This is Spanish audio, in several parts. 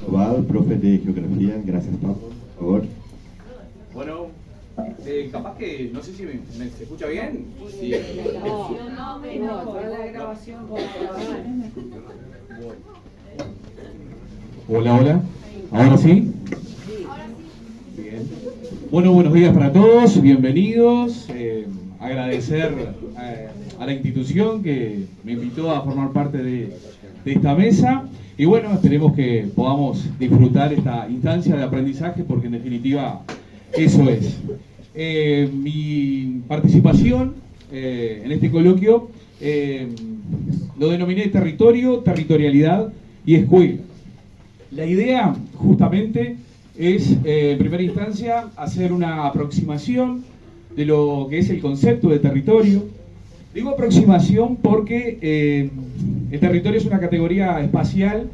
Sandoval, profe de Geografía. Gracias, Pablo. Por favor. Bueno, capaz que, no sé si se escucha bien. Sí. Toda la grabación. Hola, hola. ¿Ahora sí? Bien. Bueno, buenos días para todos, bienvenidos. Agradecer a la institución que me invitó a formar parte de esta mesa. Y bueno, esperemos que podamos disfrutar esta instancia de aprendizaje, porque en definitiva eso es. Mi participación en este coloquio lo denominé territorio, territorialidad y escuela. La idea justamente es, en primera instancia, hacer una aproximación de lo que es el concepto de territorio. Digo aproximación porque el territorio es una categoría espacial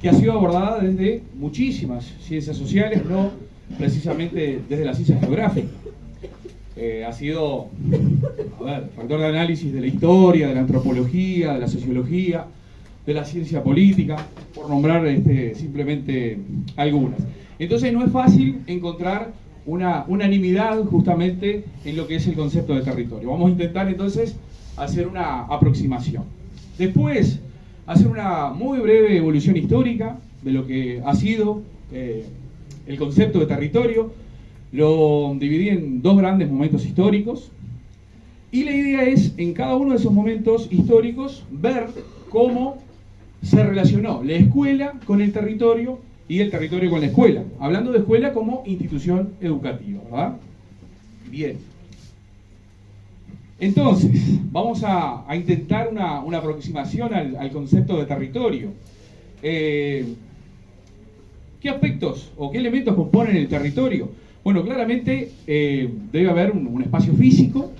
que ha sido abordada desde muchísimas ciencias sociales, no precisamente desde la ciencia geográfica. Ha sido, factor de análisis de la historia, de la antropología, de la sociología, de la ciencia política, por nombrar simplemente algunas. Entonces no es fácil encontrar una unanimidad justamente en lo que es el concepto de territorio. Vamos a intentar entonces hacer una aproximación. Después, hacer una muy breve evolución histórica de lo que ha sido el concepto de territorio. Lo dividí en dos grandes momentos históricos. Y la idea es, en cada uno de esos momentos históricos, ver cómo se relacionó la escuela con el territorio y el territorio con la escuela. Hablando de escuela como institución educativa, ¿verdad? Bien. Entonces, vamos a intentar una aproximación al concepto de territorio. ¿Qué aspectos o qué elementos componen el territorio? Bueno, claramente debe haber un espacio físico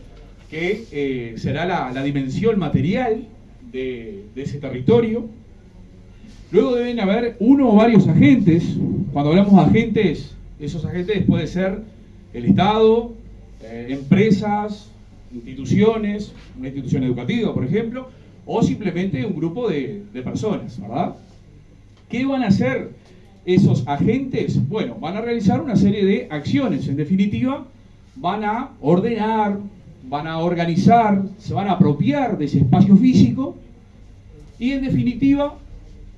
que será la dimensión material de ese territorio. Luego deben haber uno o varios agentes. Cuando hablamos de agentes, esos agentes pueden ser el Estado, empresas, instituciones, una institución educativa, por ejemplo, o simplemente un grupo de personas, ¿verdad? ¿Qué van a hacer esos agentes? Bueno, van a realizar una serie de acciones. En definitiva, van a ordenar, van a organizar, se van a apropiar de ese espacio físico y, en definitiva,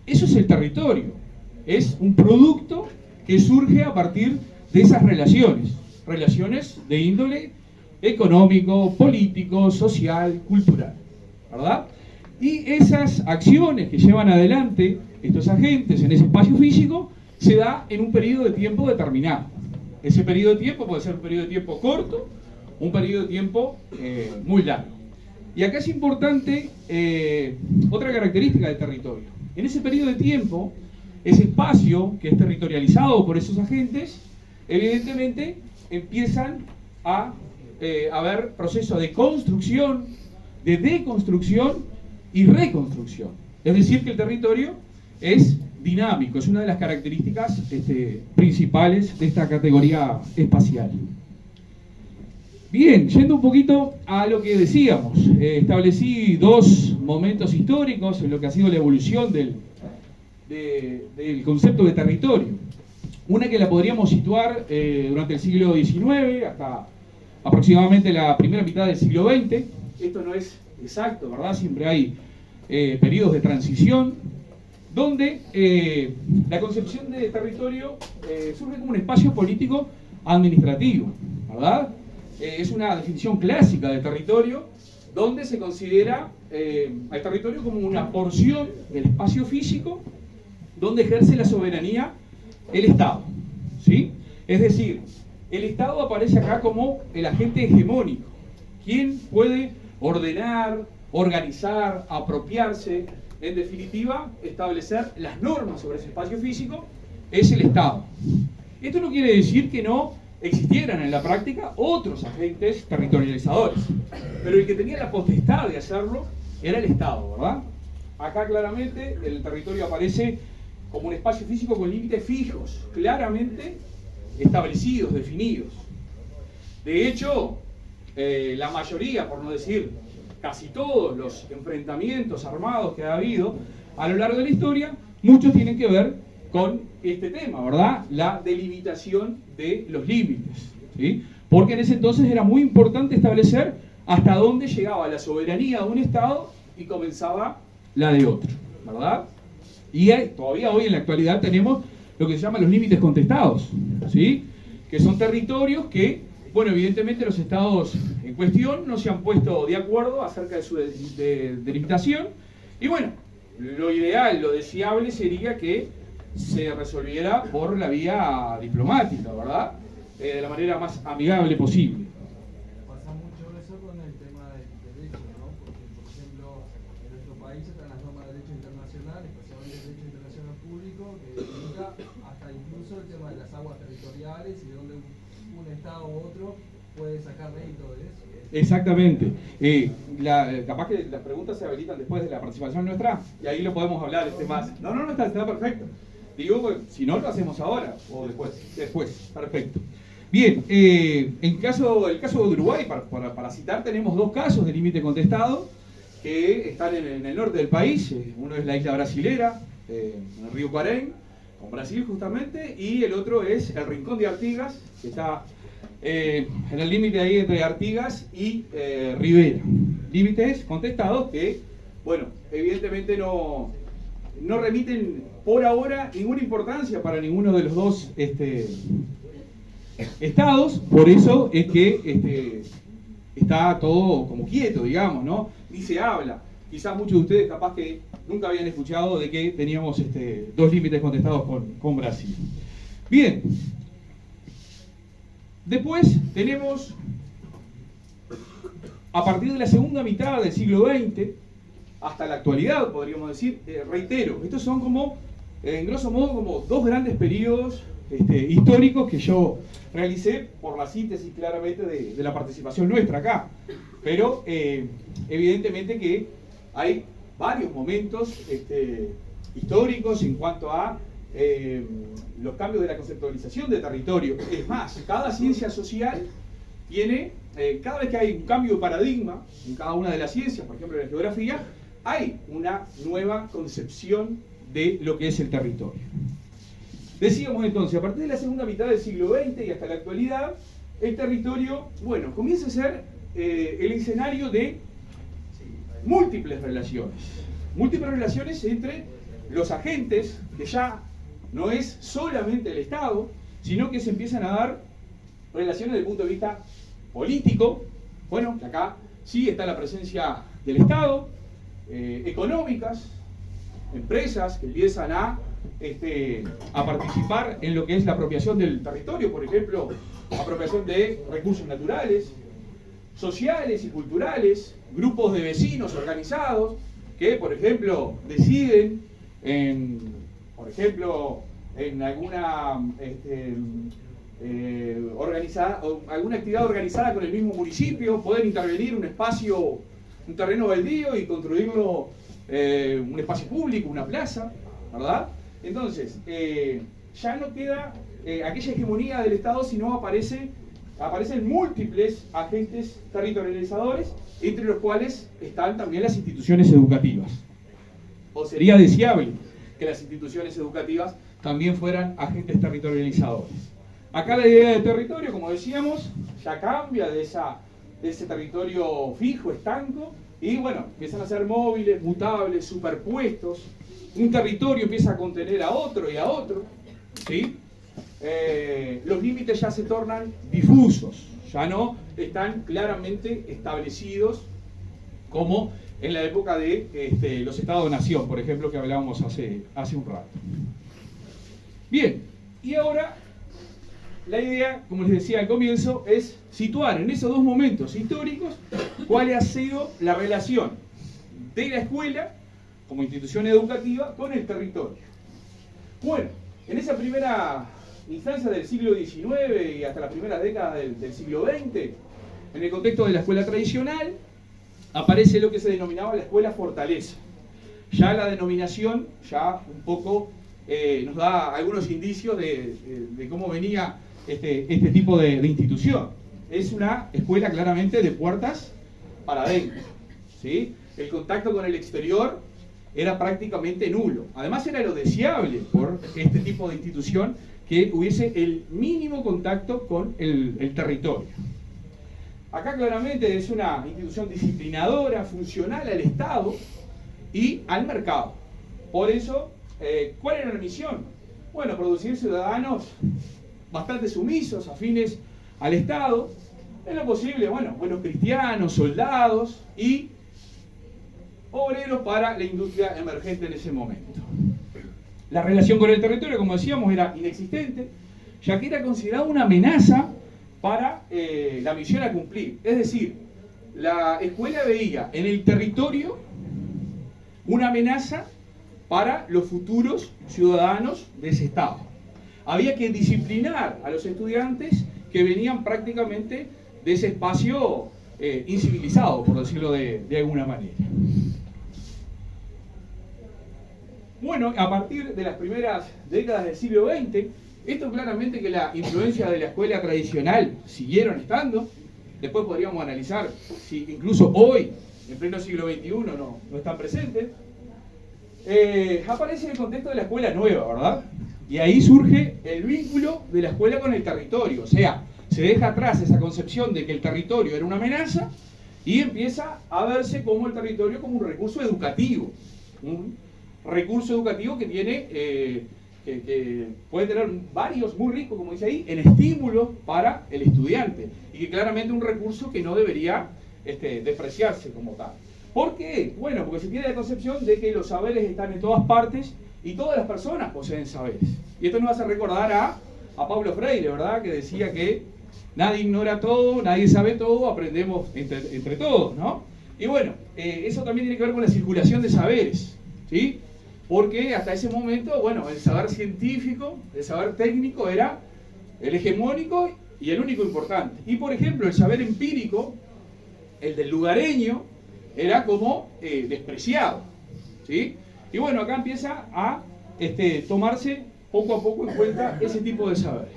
eso es el territorio. Es un producto que surge a partir de esas relaciones de índole económico, político, social, cultural, ¿verdad? Y esas acciones que llevan adelante estos agentes en ese espacio físico se da en un periodo de tiempo determinado. Ese periodo de tiempo puede ser un periodo de tiempo corto, un periodo de tiempo muy largo. Y acá es importante otra característica del territorio. En ese periodo de tiempo, ese espacio que es territorializado por esos agentes, evidentemente empiezan a haber procesos de construcción, de deconstrucción y reconstrucción. Es decir, que el territorio es dinámico, es una de las características principales de esta categoría espacial. Bien, yendo un poquito a lo que decíamos, establecí dos momentos históricos en lo que ha sido la evolución del concepto de territorio. Una que la podríamos situar durante el siglo XIX hasta aproximadamente la primera mitad del siglo XX. Esto no es exacto, ¿verdad? Siempre hay periodos de transición donde la concepción de territorio surge como un espacio político administrativo, ¿verdad? Es una definición clásica de territorio donde se considera al territorio como una porción del espacio físico donde ejerce la soberanía el Estado, ¿sí? Es decir, el Estado aparece acá como el agente hegemónico, quien puede ordenar, organizar, apropiarse, en definitiva, establecer las normas sobre ese espacio físico, es el Estado. Esto no quiere decir que no existieran en la práctica otros agentes territorializadores, pero el que tenía la potestad de hacerlo era el Estado, ¿verdad? Acá claramente el territorio aparece como un espacio físico con límites fijos, claramente establecidos, definidos. De hecho, la mayoría, por no decir casi todos los enfrentamientos armados que ha habido a lo largo de la historia, muchos tienen que ver con este tema, ¿verdad? La delimitación de los límites, ¿sí? Porque en ese entonces era muy importante establecer hasta dónde llegaba la soberanía de un Estado y comenzaba la de otro, ¿verdad? Y todavía hoy en la actualidad tenemos lo que se llaman los límites contestados, ¿sí? Que son territorios que, bueno, evidentemente los estados en cuestión no se han puesto de acuerdo acerca de su delimitación. Y bueno, lo ideal, lo deseable sería que se resolviera por la vía diplomática, ¿verdad? De la manera más amigable posible. Pasa mucho eso con el tema del derecho, ¿no? Porque, por ejemplo, en nuestro país están las normas de derecho internacional, especialmente el derecho internacional público, que limita hasta incluso el tema de las aguas territoriales y de donde un Estado u otro puede sacar rédito de eso. Exactamente. Capaz que las preguntas se habilitan después de la participación nuestra y ahí lo podemos hablar más. No, está perfecto. Digo, si no, lo hacemos ahora o después. Después, perfecto. Bien, el caso de Uruguay, para citar, tenemos dos casos de límite contestado que están en el norte del país. Uno es la isla brasilera, en el río Cuarén, con Brasil justamente, y el otro es el Rincón de Artigas, que está en el límite ahí entre Artigas y Rivera. Límites contestados que, bueno, evidentemente no remiten por ahora ninguna importancia para ninguno de los dos estados, por eso es que está todo como quieto, digamos, ¿no? Ni se habla. Quizás muchos de ustedes capaz que nunca habían escuchado de que teníamos dos límites contestados con Brasil. Bien. Después tenemos, a partir de la segunda mitad del siglo XX, hasta la actualidad, podríamos decir, reitero, estos son como, en grosso modo, como dos grandes periodos históricos que yo realicé por la síntesis claramente de la participación nuestra acá. Pero evidentemente que hay varios momentos históricos en cuanto a los cambios de la conceptualización de territorio. Es más, cada ciencia social tiene, cada vez que hay un cambio de paradigma en cada una de las ciencias, por ejemplo en la geografía, hay una nueva concepción de lo que es el territorio. Decíamos entonces, a partir de la segunda mitad del siglo XX y hasta la actualidad, el territorio, bueno, comienza a ser el escenario de múltiples relaciones entre los agentes, que ya no es solamente el Estado, sino que se empiezan a dar relaciones desde el punto de vista político. Bueno, acá sí está la presencia del Estado, económicas, empresas que empiezan a participar en lo que es la apropiación del territorio, por ejemplo, apropiación de recursos naturales, sociales y culturales, grupos de vecinos organizados que, por ejemplo, deciden por ejemplo, en alguna alguna actividad organizada con el mismo municipio, pueden intervenir un espacio, un terreno baldío y construirlo un espacio público, una plaza, ¿verdad? Entonces, ya no queda aquella hegemonía del Estado, sino aparecen múltiples agentes territorializadores, entre los cuales están también las instituciones educativas. O sería deseable que las instituciones educativas también fueran agentes territorializadores. Acá la idea de territorio, como decíamos, ya cambia de ese territorio fijo, estanco, y bueno, empiezan a ser móviles, mutables, superpuestos. Un territorio empieza a contener a otro y a otro, ¿sí? Los límites ya se tornan difusos, ya no están claramente establecidos como en la época de los estados-nación, por ejemplo, que hablábamos hace un rato. Bien, y ahora la idea, como les decía al comienzo, es situar en esos dos momentos históricos cuál ha sido la relación de la escuela como institución educativa con el territorio. Bueno, en esa primera instancia del siglo XIX y hasta las primeras décadas del siglo XX, en el contexto de la escuela tradicional, aparece lo que se denominaba la escuela fortaleza. Ya la denominación ya un poco nos da algunos indicios de cómo venía este tipo de institución. Es una escuela claramente de puertas para adentro, ¿sí? El contacto con el exterior era prácticamente nulo. Además era lo deseable por este tipo de institución que hubiese el mínimo contacto con el territorio. Acá claramente es una institución disciplinadora, funcional al Estado y al mercado. Por eso, ¿cuál era la misión? Bueno, producir ciudadanos bastante sumisos, afines al Estado, en lo posible, bueno, buenos cristianos, soldados y obreros para la industria emergente en ese momento. La relación con el territorio, como decíamos, era inexistente, ya que era considerada una amenaza para la misión a cumplir. Es decir, la escuela veía en el territorio una amenaza para los futuros ciudadanos de ese Estado. Había que disciplinar a los estudiantes que venían prácticamente de ese espacio incivilizado, por decirlo de alguna manera. Bueno, a partir de las primeras décadas del siglo XX, esto claramente que la influencia de la escuela tradicional siguieron estando. Después podríamos analizar si incluso hoy, en pleno siglo XXI, no están presentes. Aparece en el contexto de la escuela nueva, ¿verdad? Y ahí surge el vínculo de la escuela con el territorio. O sea, se deja atrás esa concepción de que el territorio era una amenaza y empieza a verse como el territorio como un recurso educativo. Un recurso educativo que tiene, que puede tener varios, muy ricos, como dice ahí, en estímulos para el estudiante. Y que claramente un recurso que no debería despreciarse como tal. ¿Por qué? Bueno, porque se tiene la concepción de que los saberes están en todas partes y todas las personas poseen saberes. Y esto nos hace recordar a Paulo Freire, ¿verdad? Que decía que nadie ignora todo, nadie sabe todo, aprendemos entre todos, ¿no? Y bueno, eso también tiene que ver con la circulación de saberes, ¿sí? Porque hasta ese momento, bueno, el saber científico, el saber técnico era el hegemónico y el único importante. Y por ejemplo, el saber empírico, el del lugareño, era como despreciado, ¿sí? Y bueno, acá empieza a tomarse poco a poco en cuenta ese tipo de saberes.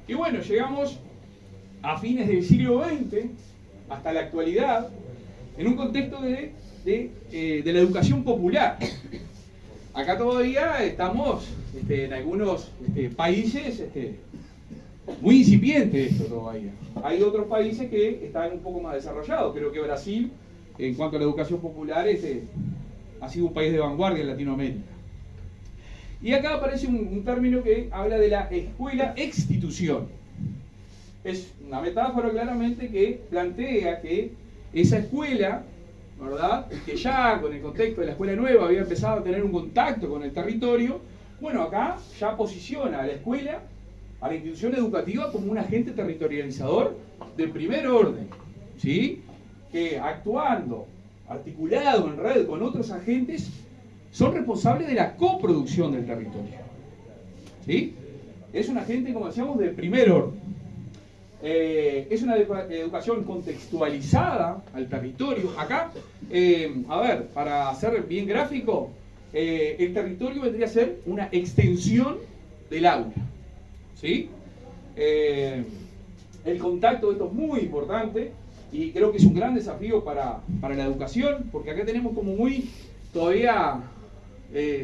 Y bueno, llegamos a fines del siglo XX, hasta la actualidad, en un contexto de la educación popular. Acá todavía estamos en algunos países muy incipiente esto todavía. Hay otros países que están un poco más desarrollados. Creo que Brasil, en cuanto a la educación popular, ha sido un país de vanguardia en Latinoamérica. Y acá aparece un término que habla de la escuela-institución. Es una metáfora claramente que plantea que esa escuela, ¿verdad?, que ya con el contexto de la escuela nueva había empezado a tener un contacto con el territorio, bueno, acá ya posiciona a la escuela, a la institución educativa, como un agente territorializador de primer orden, ¿sí? Que actuando, articulado en red con otros agentes, son responsables de la coproducción del territorio, ¿sí? Es un agente, como decíamos, de primer orden. Es una educación contextualizada al territorio. Acá, a ver, para ser bien gráfico, el territorio vendría a ser una extensión del aula, ¿sí? El contacto de esto es muy importante y creo que es un gran desafío para la educación, porque acá tenemos como muy todavía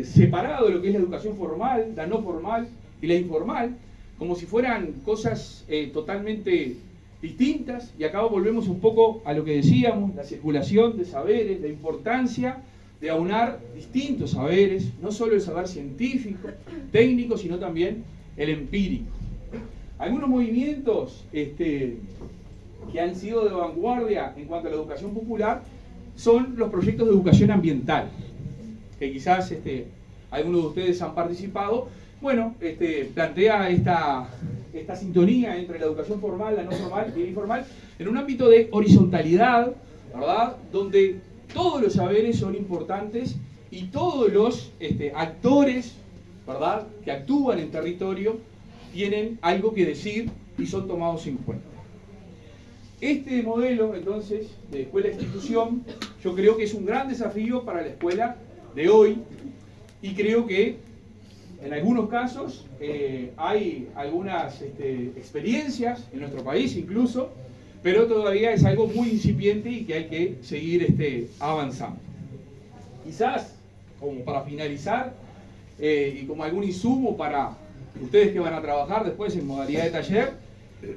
separado lo que es la educación formal, la no formal y la informal, como si fueran cosas totalmente distintas. Y acá volvemos un poco a lo que decíamos, la circulación de saberes, la importancia de aunar distintos saberes, no solo el saber científico, técnico, sino también el empírico. Algunos movimientos que han sido de vanguardia en cuanto a la educación popular son los proyectos de educación ambiental, que quizás algunos de ustedes han participado. Bueno, plantea esta sintonía entre la educación formal, la no formal y la informal, en un ámbito de horizontalidad, ¿verdad?, donde todos los saberes son importantes y todos los actores, ¿verdad?, que actúan en territorio tienen algo que decir y son tomados en cuenta. Este modelo, entonces, de escuela-institución, yo creo que es un gran desafío para la escuela de hoy, y creo que en algunos casos hay algunas experiencias en nuestro país incluso, pero todavía es algo muy incipiente y que hay que seguir avanzando. Quizás, como para finalizar, y como algún insumo para ustedes que van a trabajar después en modalidad de taller,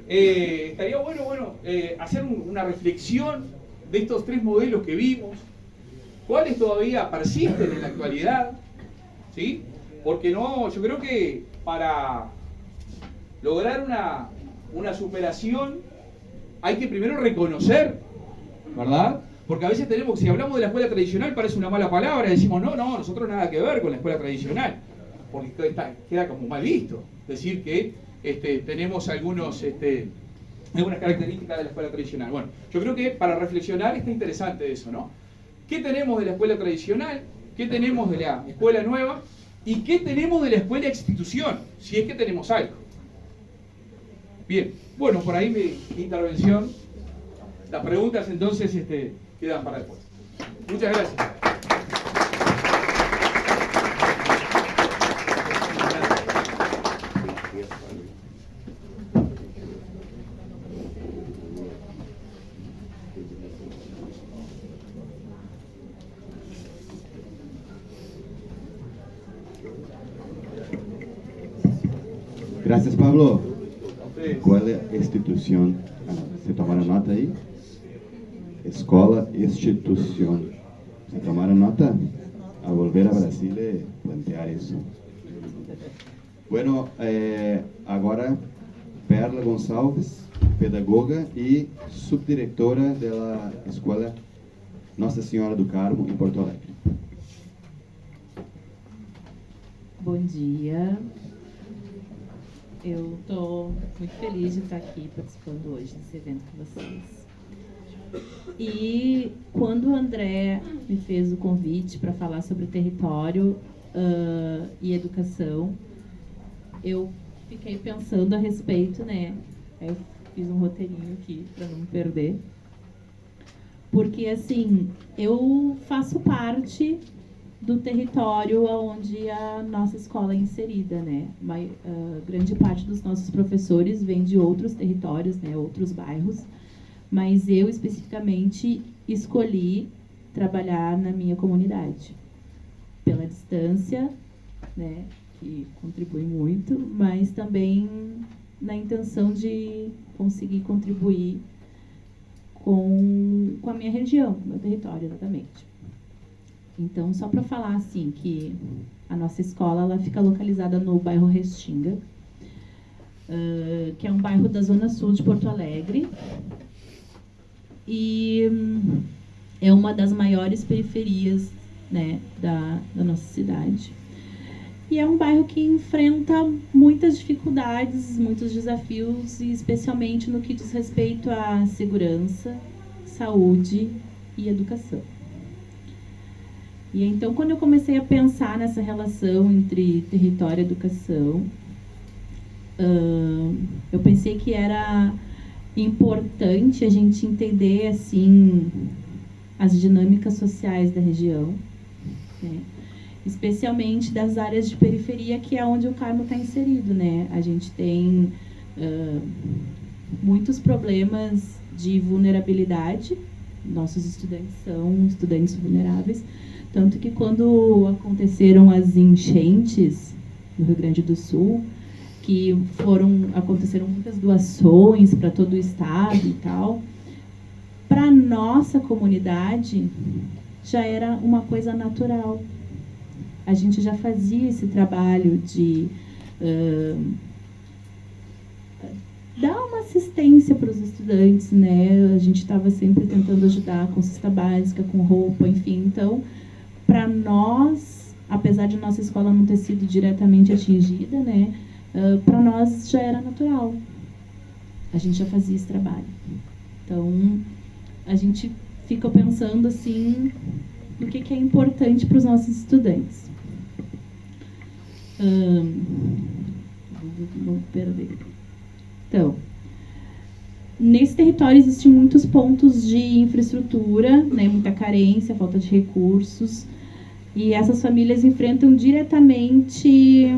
estaría bueno hacer una reflexión de estos 3 modelos que vimos, cuáles todavía persisten en la actualidad, ¿sí? Porque yo creo que para lograr una superación hay que primero reconocer, ¿verdad? Porque a veces si hablamos de la escuela tradicional parece una mala palabra, decimos no, nosotros nada que ver con la escuela tradicional, porque queda como mal visto decir que tenemos algunas características de la escuela tradicional. Bueno, yo creo que para reflexionar está interesante eso, ¿no? ¿Qué tenemos de la escuela tradicional? ¿Qué tenemos de la escuela nueva? ¿Y qué tenemos de la escuela institución? Si es que tenemos algo. Bien, bueno, por ahí mi intervención. Las preguntas entonces quedan para después. Muchas gracias. Gracias, Pablo. ¿Cuál es la institución? ¿Se tomaron nota ahí? Escola, institución. ¿Se tomaron nota? A volver a Brasil y plantear eso. Bueno, agora Perla Gonçalves, pedagoga e subdiretora da Escola Nossa Senhora do Carmo, em Porto Alegre. Bom dia. Eu estou muito feliz de estar aqui participando hoje desse evento com vocês. E quando o André me fez o convite para falar sobre território e educação, eu fiquei pensando a respeito, né? Aí eu fiz um roteirinho aqui para não me perder. Porque, assim, eu faço parte do território onde a nossa escola é inserida, né? Grande parte dos nossos professores vem de outros territórios, né? Outros bairros, mas eu especificamente escolhi trabalhar na minha comunidade, pela distância, né? Que contribui muito, mas também na intenção de conseguir contribuir com a minha região, com o meu território, exatamente. Então, só para falar assim, que a nossa escola ela fica localizada no bairro Restinga, que é um bairro da zona sul de Porto Alegre, e é uma das maiores periferias, né, da nossa cidade. E é um bairro que enfrenta muitas dificuldades, muitos desafios, e especialmente no que diz respeito à segurança, saúde e educação. E então, quando eu comecei a pensar nessa relação entre território e educação, eu pensei que era importante a gente entender, assim, as dinâmicas sociais da região, né? Especialmente das áreas de periferia, que é onde o Carmo está inserido, né? A gente tem muitos problemas de vulnerabilidade, nossos estudantes são estudantes vulneráveis, tanto que quando aconteceram as enchentes no Rio Grande do Sul, que aconteceram muitas doações para todo o estado e tal, para a nossa comunidade já era uma coisa natural. A gente já fazia esse trabalho de dar uma assistência para os estudantes, né? A gente estava sempre tentando ajudar com cesta básica, com roupa, enfim. Então, para nós, apesar de nossa escola não ter sido diretamente atingida, né? Para nós já era natural. A gente já fazia esse trabalho. Então, a gente fica pensando assim no que é importante para os nossos estudantes. Vou perder. Então, nesse território existem muitos pontos de infraestrutura, né, muita carência, falta de recursos, e essas famílias enfrentam diretamente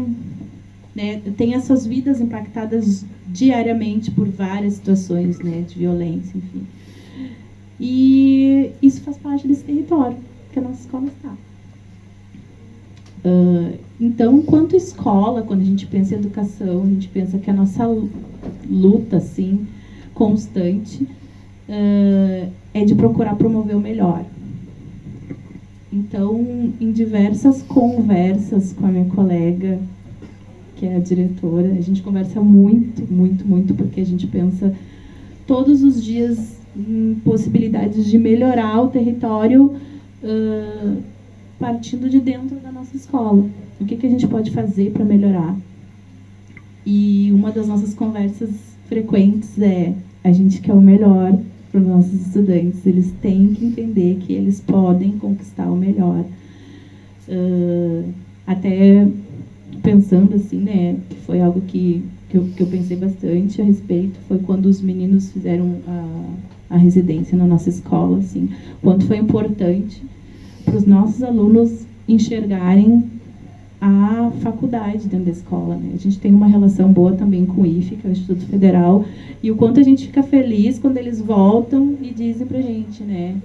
né, têm as suas vidas impactadas diariamente por várias situações, né, de violência, enfim. E isso faz parte desse território que a nossa escola está. Então, enquanto escola, quando a gente pensa em educação, a gente pensa que a nossa luta, assim, constante, é de procurar promover o melhor. Então, em diversas conversas com a minha colega, que é a diretora, a gente conversa muito, muito, muito, porque a gente pensa todos os dias em possibilidades de melhorar o território, partindo de dentro da nossa escola. O que a gente pode fazer para melhorar? E uma das nossas conversas frequentes é: a gente quer o melhor para os nossos estudantes, eles têm que entender que eles podem conquistar o melhor. Até pensando assim, né, que foi algo que eu pensei bastante a respeito, foi quando os meninos fizeram a residência na nossa escola, assim, quanto foi importante para os nossos alunos enxergarem a faculdade dentro da escola, né? A gente tem uma relação boa também com o IFE, que é o Instituto Federal, e o quanto a gente fica feliz quando eles voltam e dizem pra gente, né?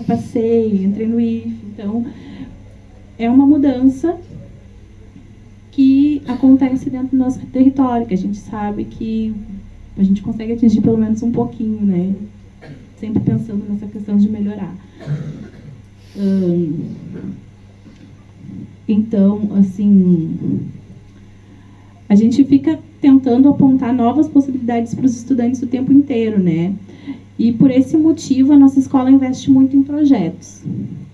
Passei, entrei no IFE. Então, é uma mudança que acontece dentro do nosso território, que a gente sabe que a gente consegue atingir pelo menos um pouquinho, né? Sempre pensando nessa questão de melhorar. Então, assim, a gente fica tentando apontar novas possibilidades para os estudantes o tempo inteiro, né? E por esse motivo a nossa escola investe muito em projetos.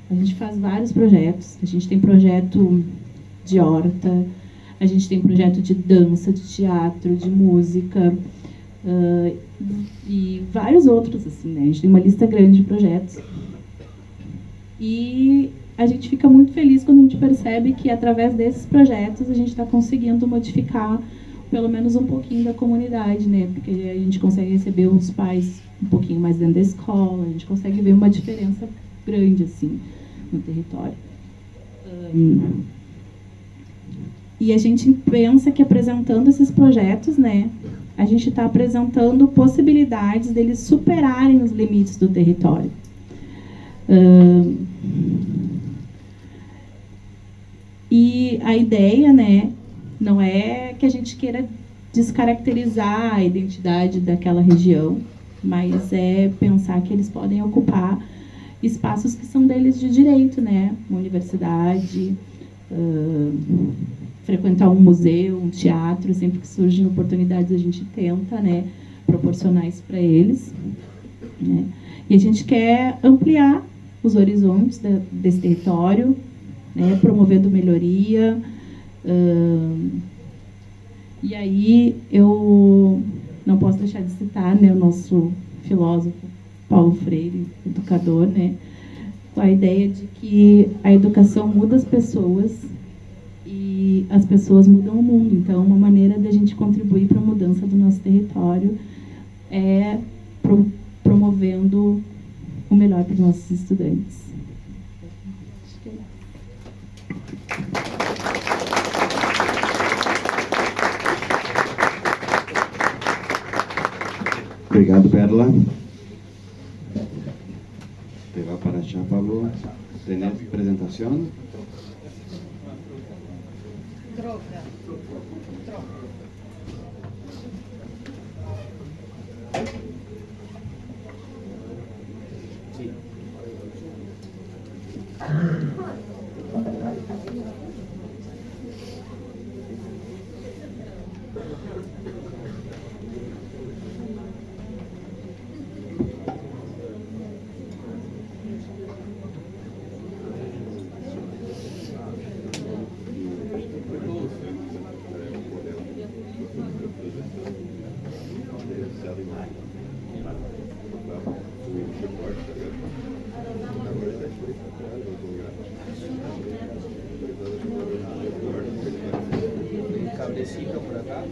A gente faz vários projetos. A gente tem projeto de horta, a gente tem projeto de dança, de teatro, de música, e vários outros, assim, né? A gente tem uma lista grande de projetos. E a gente fica muito feliz quando a gente percebe que, através desses projetos, a gente está conseguindo modificar pelo menos um pouquinho da comunidade, né? Porque a gente consegue receber os pais um pouquinho mais dentro da escola, a gente consegue ver uma diferença grande, assim, no território. E a gente pensa que, apresentando esses projetos, né, a gente está apresentando possibilidades deles superarem os limites do território. E a ideia, né, não é que a gente queira descaracterizar a identidade daquela região, mas é pensar que eles podem ocupar espaços que são deles de direito, né? Uma universidade, frequentar um museu, um teatro, sempre que surgem oportunidades a gente tenta, né, proporcionar isso para eles, né? E a gente quer ampliar os horizontes desse território, né, promovendo melhoria. E aí eu não posso deixar de citar, né, o nosso filósofo Paulo Freire, educador, né, com a ideia de que a educação muda as pessoas e as pessoas mudam o mundo. Então, uma maneira da gente contribuir para a mudança do nosso território é promovendo o melhor para os nossos estudantes. Acho que é isso. Obrigado, Perla. Te va para allá, Pablo. ¿Tenés presentación? Troca. Cablecito por acá.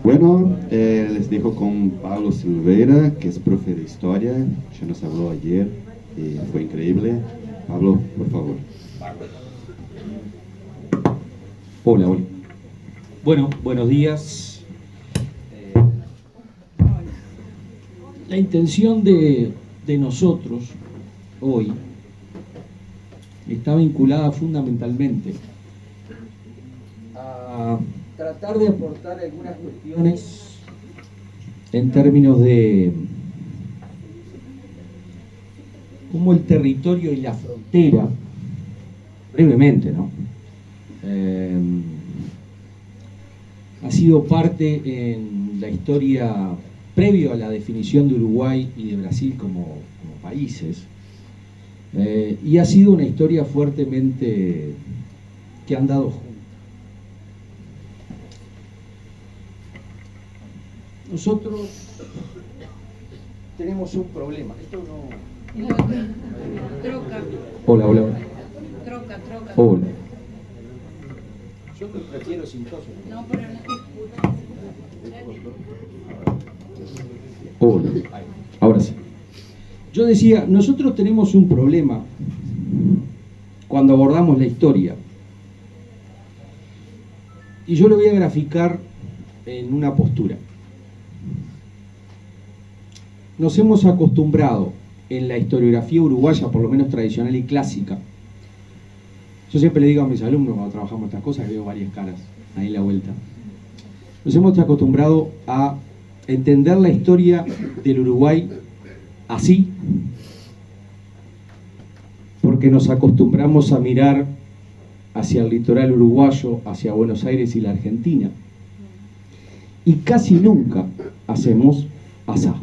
Bueno, les dejo con Pablo Silveira, que es profe de historia, ya nos habló ayer y fue increíble. Pablo, por favor. Hola, hola. Bueno, buenos días. La intención de nosotros hoy está vinculada fundamentalmente a tratar de aportar algunas cuestiones en términos de cómo el territorio y la frontera, brevemente, ¿no? Ha sido parte en la historia previo a la definición de Uruguay y de Brasil como países, y ha sido una historia fuertemente que han dado juntos. Nosotros tenemos un problema. Esto no. Troca, Hola, hola. troca. Hola. Yo prefiero sin tos. No, pero no te escucho. Hola. Ahora sí. Yo decía, nosotros tenemos un problema cuando abordamos la historia. Y yo lo voy a graficar en una postura. Nos hemos acostumbrado en la historiografía uruguaya, por lo menos tradicional y clásica. Yo siempre le digo a mis alumnos cuando trabajamos estas cosas, que veo varias caras ahí en la vuelta. Nos hemos acostumbrado a entender la historia del Uruguay así, porque nos acostumbramos a mirar hacia el litoral uruguayo, hacia Buenos Aires y la Argentina. Y casi nunca hacemos asá,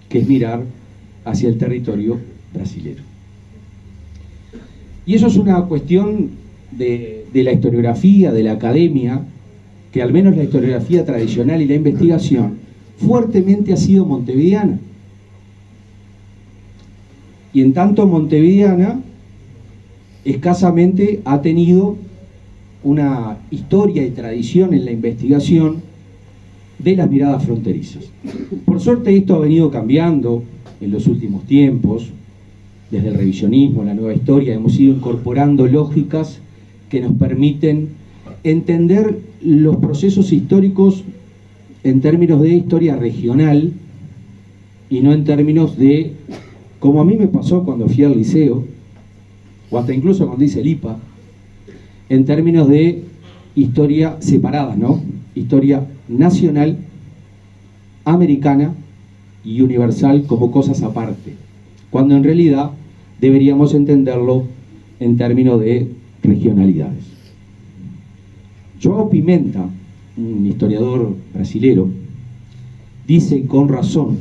que es mirar hacia el territorio brasilero. Y eso es una cuestión de la historiografía, de la academia, que al menos la historiografía tradicional y la investigación fuertemente ha sido montevideana. Y en tanto montevideana, escasamente ha tenido una historia y tradición en la investigación de las miradas fronterizas. Por suerte esto ha venido cambiando en los últimos tiempos. Desde el revisionismo, la nueva historia, hemos ido incorporando lógicas que nos permiten entender los procesos históricos en términos de historia regional y no en términos de, como a mí me pasó cuando fui al liceo, o hasta incluso cuando hice el IPA, en términos de historia separada, ¿no? Historia nacional, americana y universal como cosas aparte, cuando en realidad deberíamos entenderlo en términos de regionalidades. João Pimenta, un historiador brasilero, dice con razón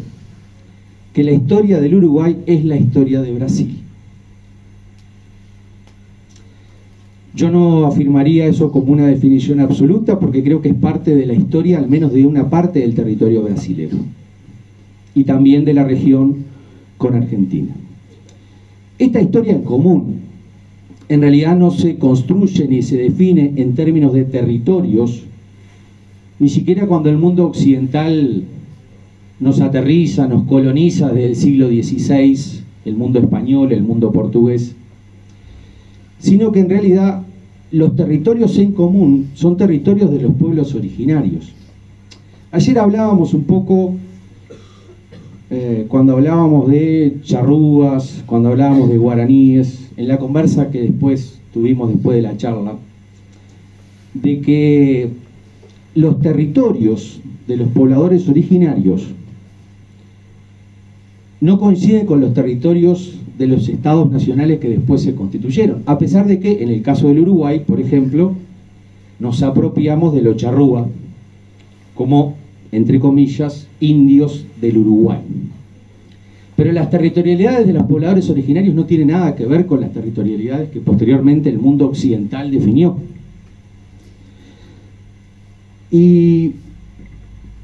que la historia del Uruguay es la historia de Brasil. Yo no afirmaría eso como una definición absoluta, porque creo que es parte de la historia, al menos de una parte del territorio brasilero, y también de la región con Argentina. Esta historia en común en realidad no se construye ni se define en términos de territorios, ni siquiera cuando el mundo occidental nos aterriza, nos coloniza desde el siglo XVI, el mundo español, el mundo portugués, sino que en realidad los territorios en común son territorios de los pueblos originarios. Ayer hablábamos un poco, cuando hablábamos de charrúas, cuando hablábamos de guaraníes, en la conversa que después tuvimos después de la charla, de que los territorios de los pobladores originarios no coinciden con los territorios de los estados nacionales que después se constituyeron, a pesar de que en el caso del Uruguay, por ejemplo, nos apropiamos de los charrúa como, entre comillas, indios del Uruguay. Pero las territorialidades de los pobladores originarios no tienen nada que ver con las territorialidades que posteriormente el mundo occidental definió. Y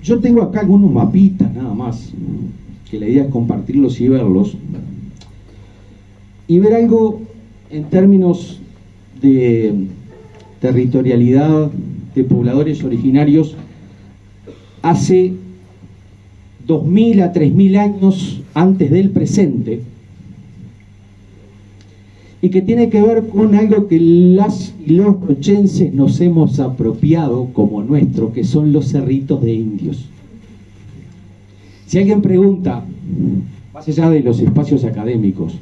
yo tengo acá algunos mapitas nada más, que la idea es compartirlos y verlos, y ver algo en términos de territorialidad de pobladores originarios hace 2000 a 3000 años antes del presente, y que tiene que ver con algo que las y los rochenses nos hemos apropiado como nuestro, que son los cerritos de indios. Si alguien pregunta, más allá de los espacios académicos,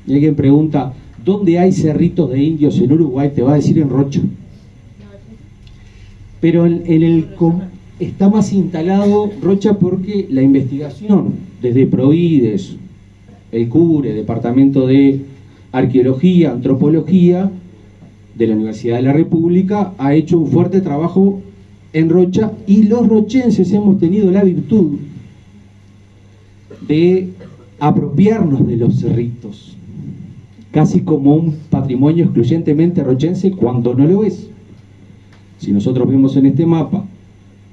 y alguien pregunta ¿dónde hay cerritos de indios en Uruguay?, te va a decir en Rocha. Pero está más instalado Rocha porque la investigación desde Provides, el CURE, Departamento de Arqueología, Antropología de la Universidad de la República, ha hecho un fuerte trabajo en Rocha, y los rochenses hemos tenido la virtud de apropiarnos de los cerritos, casi como un patrimonio excluyentemente rochense, cuando no lo es. Si nosotros vemos en este mapa,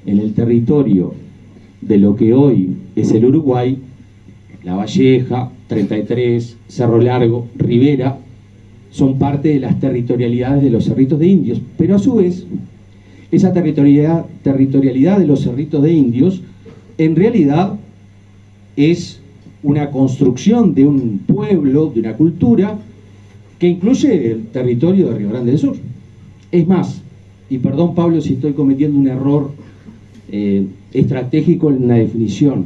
en el territorio de lo que hoy es el Uruguay, La Valleja, 33, Cerro Largo, Rivera, son parte de las territorialidades de los cerritos de indios, pero a su vez, esa territorialidad de los cerritos de indios, en realidad es una construcción de un pueblo, de una cultura, que incluye el territorio de Río Grande del Sur. Es más, y perdón Pablo si estoy cometiendo un error estratégico en la definición,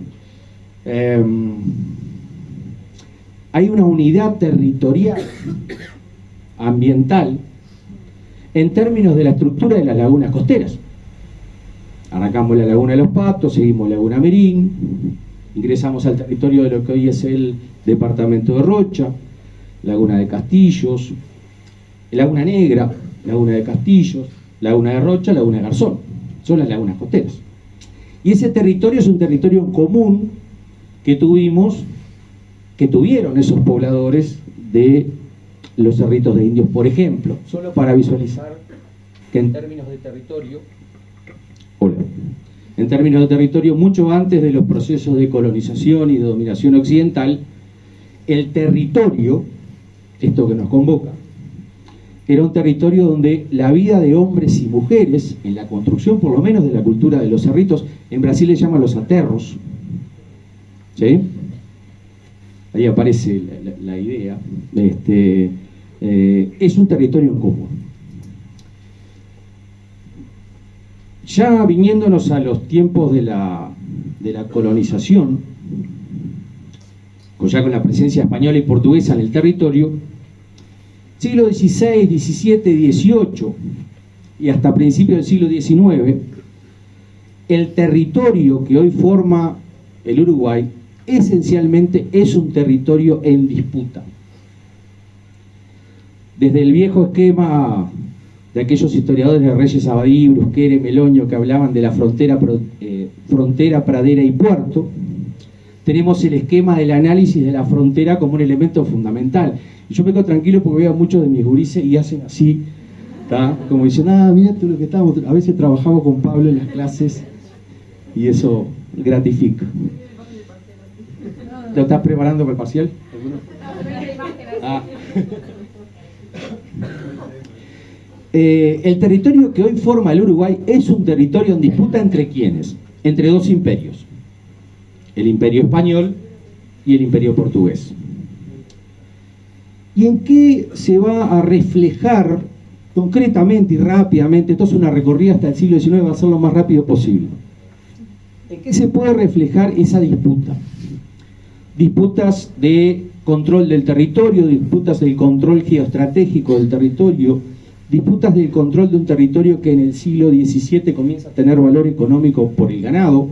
hay una unidad territorial ambiental en términos de la estructura de las lagunas costeras. Arrancamos la laguna de los Patos, seguimos Laguna Merín, ingresamos al territorio de lo que hoy es el departamento de Rocha, Laguna de Castillos, Laguna Negra, Laguna de Castillos, Laguna de Rocha, Laguna de Garzón. Son las lagunas costeras. Y ese territorio es un territorio en común que tuvieron esos pobladores de los cerritos de indios, por ejemplo, solo para visualizar que en términos de territorio, mucho antes de los procesos de colonización y de dominación occidental, el territorio, esto que nos convoca, era un territorio donde la vida de hombres y mujeres, en la construcción por lo menos de la cultura de los cerritos, en Brasil le llaman los aterros, ¿sí? Ahí aparece la idea, es un territorio en común. Ya viniéndonos a los tiempos de la colonización, ya con la presencia española y portuguesa en el territorio, siglo XVI, XVII, XVIII y hasta principios del siglo XIX, el territorio que hoy forma el Uruguay esencialmente es un territorio en disputa. Desde el viejo esquema de aquellos historiadores de Reyes Abadí, Brusquere, Meloño, que hablaban de la frontera, pradera y puerto, tenemos el esquema del análisis de la frontera como un elemento fundamental. Y yo me quedo tranquilo porque veo a muchos de mis gurises y hacen así, ¿tá? Como dicen, mira tú lo que estamos. A veces trabajamos con Pablo en las clases y eso gratifica. ¿Lo estás preparando para el parcial? El territorio que hoy forma el Uruguay es un territorio en disputa entre ¿quiénes? Entre dos imperios, el imperio español y el imperio portugués. ¿Y en qué se va a reflejar concretamente y rápidamente? Esto es una recorrida hasta el siglo XIX, va a ser lo más rápido posible. ¿En qué se puede reflejar esa disputa? Disputas de control del territorio, disputas del control geoestratégico del territorio, disputas del control de un territorio que en el siglo XVII comienza a tener valor económico por el ganado,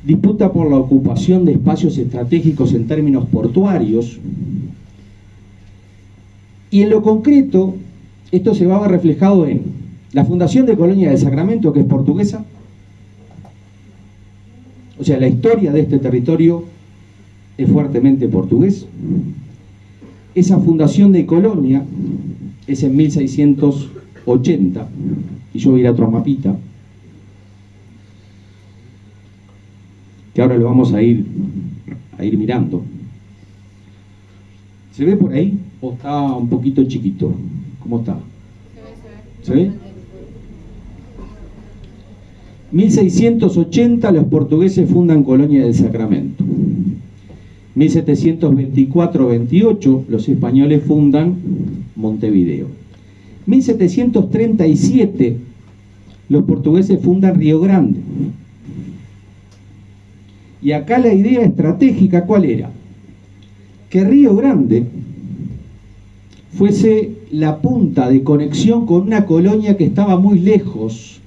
disputa por la ocupación de espacios estratégicos en términos portuarios. Y en lo concreto, esto se va a ver reflejado en La fundación de Colonia del Sacramento, que es portuguesa, o sea, la historia de este territorio es fuertemente portugués. Esa fundación de Colonia es en 1680, y yo voy a ir a otro mapita, que ahora lo vamos a ir mirando. ¿Se ve por ahí o está un poquito chiquito? ¿Cómo está? ¿Se ve? 1680 los portugueses fundan Colonia del Sacramento. 1724-28 los españoles fundan Montevideo. 1737 los portugueses fundan Río Grande. Y acá la idea estratégica, ¿cuál era? Que Río Grande fuese la punta de conexión con una colonia que estaba muy lejos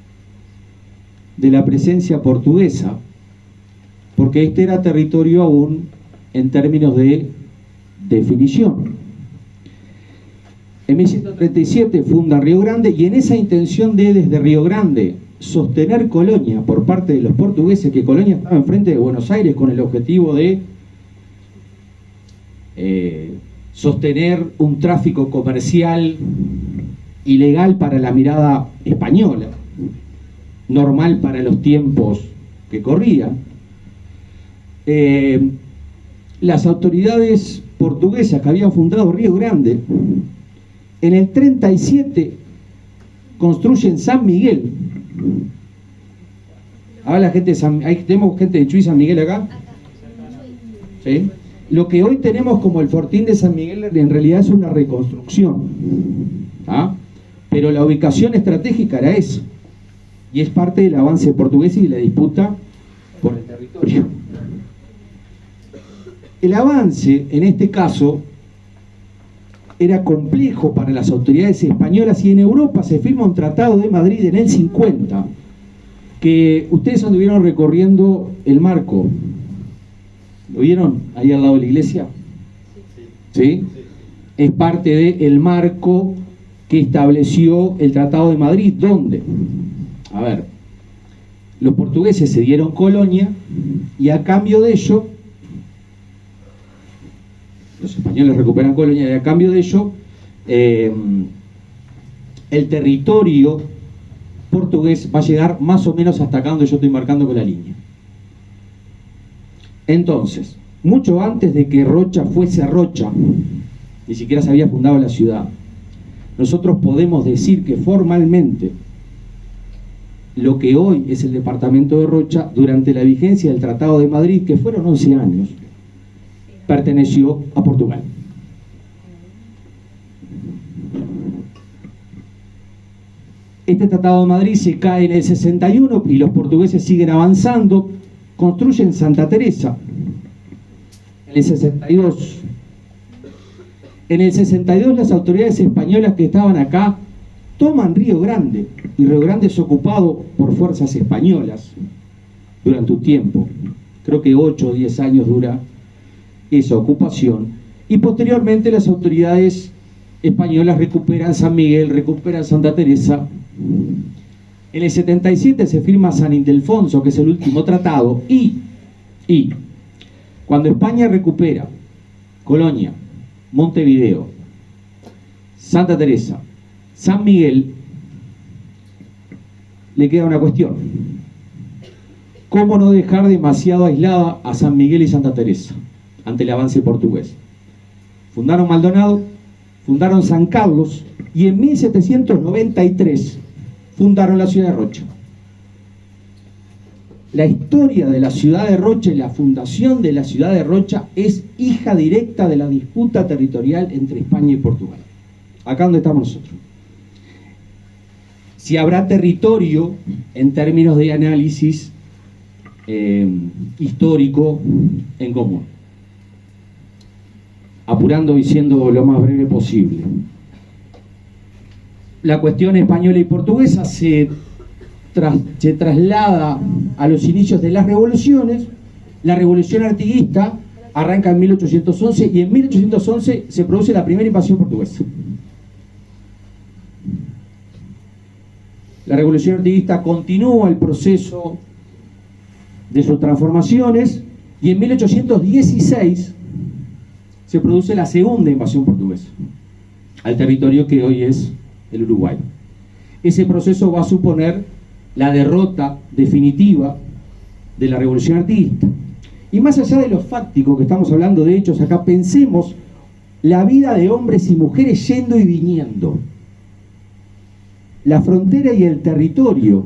de la presencia portuguesa, porque este era territorio aún en términos de definición. En 1137 funda Río Grande, y en esa intención de desde Río Grande sostener Colonia por parte de los portugueses, que Colonia estaba enfrente de Buenos Aires con el objetivo de sostener un tráfico comercial ilegal para la mirada española, normal para los tiempos que corrían. Las autoridades portuguesas que habían fundado Río Grande, en el 37 construyen San Miguel. Ahora la gente de tenemos gente de Chuy San Miguel acá. ¿Sí? Lo que hoy tenemos como el Fortín de San Miguel en realidad es una reconstrucción. ¿Ah? Pero la ubicación estratégica era esa. Y es parte del avance portugués y de la disputa por el territorio. El avance, en este caso, era complejo para las autoridades españolas, y en Europa se firma un tratado de Madrid en el 50, que ustedes anduvieron recorriendo el marco. ¿Lo vieron? Ahí al lado de la iglesia. ¿Sí? Es parte del marco que estableció el Tratado de Madrid, donde, a ver, los portugueses se dieron Colonia, y a cambio de ello, los españoles recuperan Colonia, y a cambio de ello, el territorio portugués va a llegar más o menos hasta acá donde yo estoy marcando con la línea. Entonces, mucho antes de que Rocha fuese Rocha, ni siquiera se había fundado la ciudad, nosotros podemos decir que formalmente lo que hoy es el departamento de Rocha, durante la vigencia del Tratado de Madrid, que fueron 11 años, perteneció a Portugal. Este Tratado de Madrid se cae en el 61 y los portugueses siguen avanzando, construyen Santa Teresa en el 62. En el 62 las autoridades españolas que estaban acá toman Río Grande, y Río Grande es ocupado por fuerzas españolas durante un tiempo. Creo que 8 o 10 años dura esa ocupación, y posteriormente las autoridades españolas recuperan San Miguel, recuperan Santa Teresa. En el 77 se firma San Ildefonso, que es el último tratado, y cuando España recupera Colonia, Montevideo, Santa Teresa, San Miguel, le queda una cuestión: ¿cómo no dejar demasiado aislada a San Miguel y Santa Teresa ante el avance portugués? Fundaron Maldonado, fundaron San Carlos, y en 1793 fundaron la ciudad de Rocha. La historia de la ciudad de Rocha y la fundación de la ciudad de Rocha es hija directa de la disputa territorial entre España y Portugal. Acá donde estamos nosotros. Si habrá territorio en términos de análisis histórico en común. Apurando y siendo lo más breve posible. La cuestión española y portuguesa se traslada a los inicios de las revoluciones. La revolución artiguista arranca en 1811, y en 1811 se produce la primera invasión portuguesa. La revolución artiguista continúa el proceso de sus transformaciones y en 1816 se produce la segunda invasión portuguesa al territorio que hoy es el Uruguay. Ese proceso va a suponer la derrota definitiva de la revolución artiguista. Y más allá de lo fáctico que estamos hablando de hechos, acá pensemos la vida de hombres y mujeres yendo y viniendo. La frontera y el territorio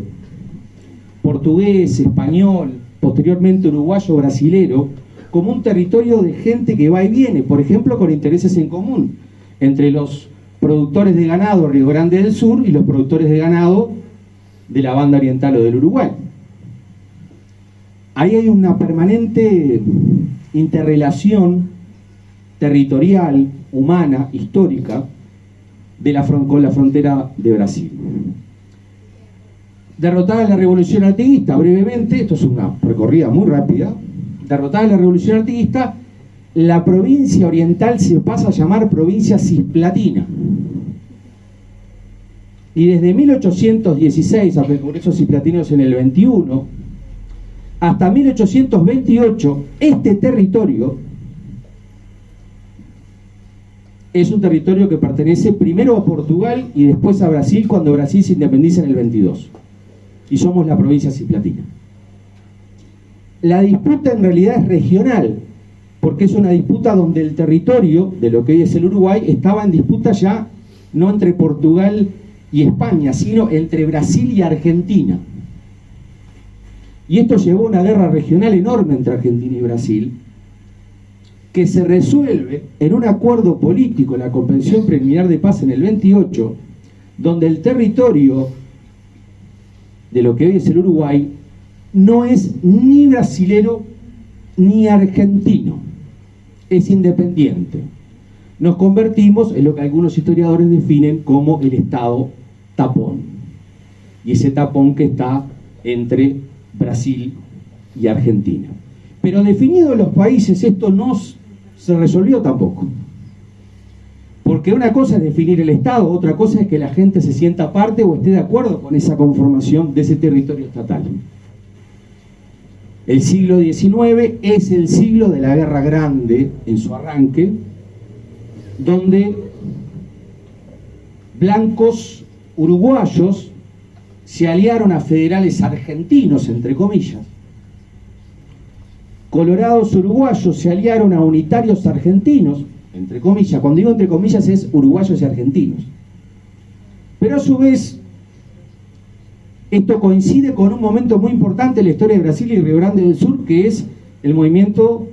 portugués, español, posteriormente uruguayo, brasilero, como un territorio de gente que va y viene, por ejemplo, con intereses en común, entre los productores de ganado Río Grande del Sur y los productores de ganado de la banda oriental o del Uruguay. Ahí hay una permanente interrelación territorial, humana, histórica, con la frontera de Brasil. Derrotada la revolución artiguista, brevemente, esto es una recorrida muy rápida, derrotada la revolución artiguista, la provincia oriental se pasa a llamar provincia cisplatina. Y desde 1816, aunque el Congreso Cisplatino es en el 21, hasta 1828, este territorio es un territorio que pertenece primero a Portugal y después a Brasil, cuando Brasil se independiza en el 22. Y somos la provincia cisplatina. La disputa en realidad es regional, porque es una disputa donde el territorio de lo que hoy es el Uruguay estaba en disputa ya no entre Portugal y España, sino entre Brasil y Argentina. Y esto llevó a una guerra regional enorme entre Argentina y Brasil, que se resuelve en un acuerdo político, la Convención Preliminar de Paz en el 28, donde el territorio de lo que hoy es el Uruguay no es ni brasilero ni argentino, es independiente. Nos convertimos en lo que algunos historiadores definen como el Estado tapón, y ese tapón que está entre Brasil y Argentina. Pero definidos los países, esto no se resolvió tampoco, porque una cosa es definir el Estado, otra cosa es que la gente se sienta parte o esté de acuerdo con esa conformación de ese territorio estatal. El siglo XIX es el siglo de la Guerra Grande en su arranque, donde blancos uruguayos se aliaron a federales argentinos, entre comillas. Colorados uruguayos se aliaron a unitarios argentinos, entre comillas. Cuando digo entre comillas es uruguayos y argentinos. Pero a su vez, esto coincide con un momento muy importante en la historia de Brasil y Río Grande del Sur, que es el movimiento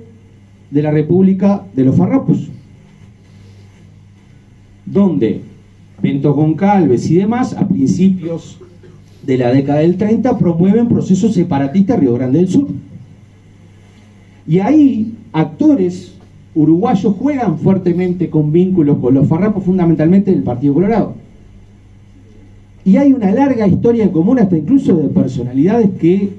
de la República de los Farrapos, donde Bento Goncalves y demás, a principios de la década del 30, promueven procesos separatistas en Río Grande del Sur. Y ahí actores uruguayos juegan fuertemente con vínculos con los Farrapos, fundamentalmente del Partido Colorado. Y hay una larga historia en común, hasta incluso de personalidades que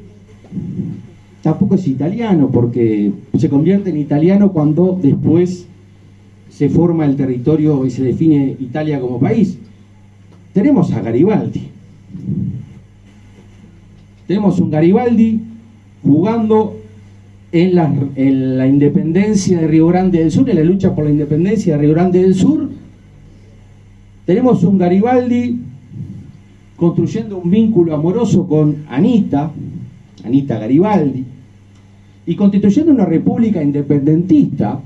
tampoco es italiano, porque se convierte en italiano cuando después se forma el territorio y se define Italia como país. Tenemos a Garibaldi. Tenemos un Garibaldi jugando en la independencia de Río Grande del Sur, en la lucha por la independencia de Río Grande del Sur. Tenemos un Garibaldi construyendo un vínculo amoroso con Anita Garibaldi, y constituyendo una república independentista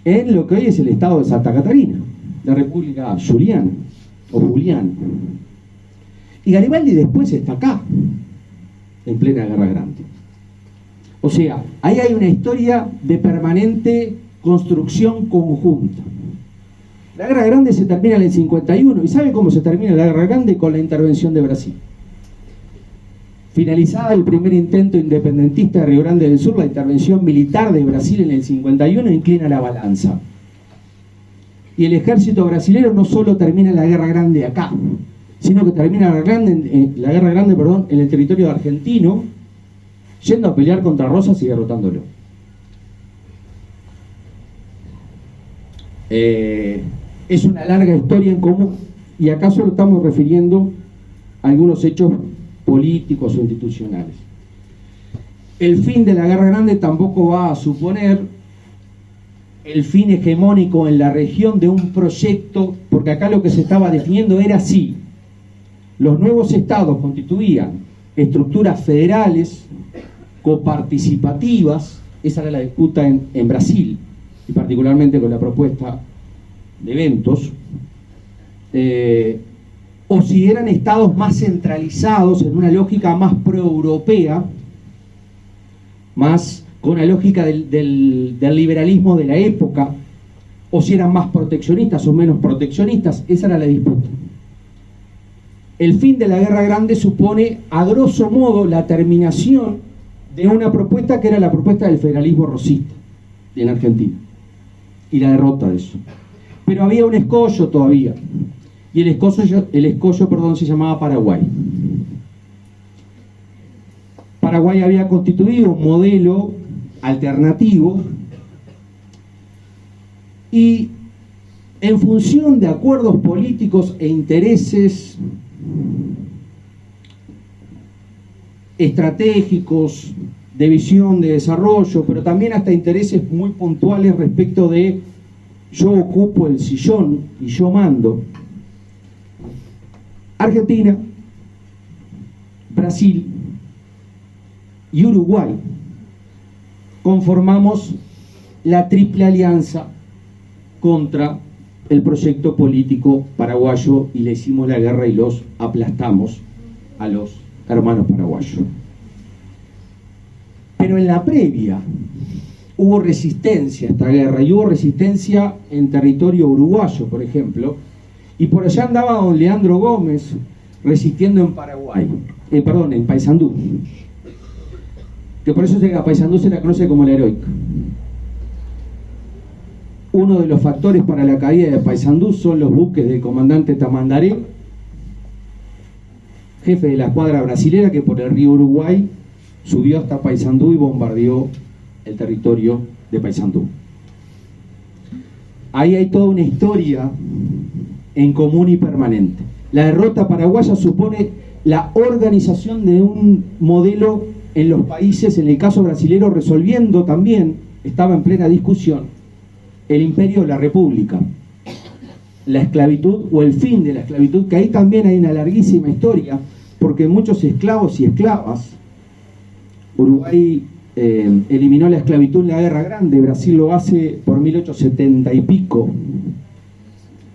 en lo que hoy es el estado de Santa Catarina, la República Juliana o Juliana. Y Garibaldi después está acá, en plena Guerra Grande. O sea, ahí hay una historia de permanente construcción conjunta. La Guerra Grande se termina en el 51, ¿y sabe cómo se termina la Guerra Grande? Con la intervención de Brasil. Finalizada el primer intento independentista de Río Grande del Sur, la intervención militar de Brasil en el 51 inclina la balanza. Y el ejército brasileño no solo termina la Guerra Grande acá, sino que termina la Guerra Grande en el territorio argentino, yendo a pelear contra Rosas y derrotándolo. Es una larga historia en común, y acá solo estamos refiriendo algunos hechos políticos o institucionales. El fin de la Guerra Grande tampoco va a suponer el fin hegemónico en la región de un proyecto, porque acá lo que se estaba definiendo era así: los nuevos estados constituían estructuras federales, coparticipativas. Esa era la disputa en Brasil, y particularmente con la propuesta de Ventos, o si eran estados más centralizados en una lógica más pro-europea, más con una lógica del liberalismo de la época, o si eran más proteccionistas o menos proteccionistas. Esa era la disputa. El fin de la Guerra Grande supone, a grosso modo, la terminación de una propuesta que era la propuesta del federalismo rosista en Argentina, y la derrota de eso. Pero había un escollo todavía, y el escollo se llamaba Paraguay. Paraguay había constituido un modelo alternativo, y en función de acuerdos políticos e intereses estratégicos, de visión de desarrollo, pero también hasta intereses muy puntuales respecto de yo ocupo el sillón y yo mando, Argentina, Brasil y Uruguay conformamos la triple alianza contra el proyecto político paraguayo, y le hicimos la guerra y los aplastamos a los hermanos paraguayos. Pero en la previa hubo resistencia a esta guerra, y hubo resistencia en territorio uruguayo, por ejemplo, y por allá andaba don Leandro Gómez resistiendo en Paraguay, en Paysandú, que por eso a Paysandú se la conoce como la heroica. Uno de los factores para la caída de Paysandú son los buques del comandante Tamandaré, jefe de la escuadra brasilera, que por el río Uruguay subió hasta Paysandú y bombardeó el territorio de Paysandú. Ahí hay toda una historia en común y permanente. La derrota paraguaya supone la organización de un modelo en los países, en el caso brasilero, resolviendo también, estaba en plena discusión, el imperio o la república, la esclavitud o el fin de la esclavitud, que ahí también hay una larguísima historia, porque muchos esclavos y esclavas, Uruguay eliminó la esclavitud en la Guerra Grande, Brasil lo hace por 1870 y pico.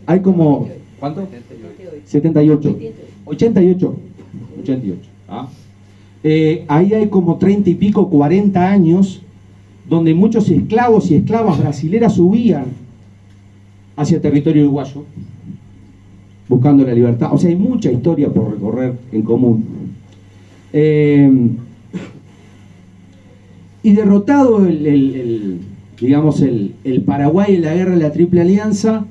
Hay como... ¿Cuánto? 78. 88. ¿Ah? Ahí hay como 30 y pico, 40 años, donde muchos esclavos y esclavas brasileras subían hacia el territorio uruguayo buscando la libertad. O sea, hay mucha historia por recorrer en común. Y derrotado el Paraguay en la guerra de la Triple Alianza,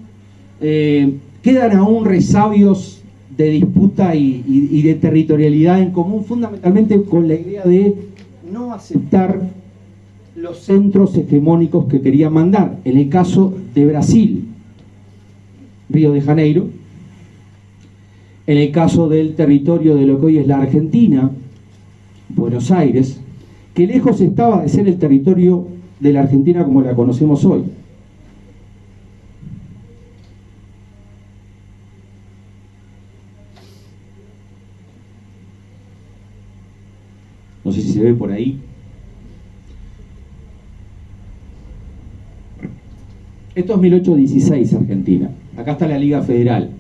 quedan aún resabios de disputa y de territorialidad en común, fundamentalmente con la idea de no aceptar los centros hegemónicos que querían mandar. En el caso de Brasil, Río de Janeiro; en el caso del territorio de lo que hoy es la Argentina, Buenos Aires, que lejos estaba de ser el territorio de la Argentina como la conocemos hoy. No sé si se ve por ahí. Esto es 1816, Argentina. Acá está la Liga Federal.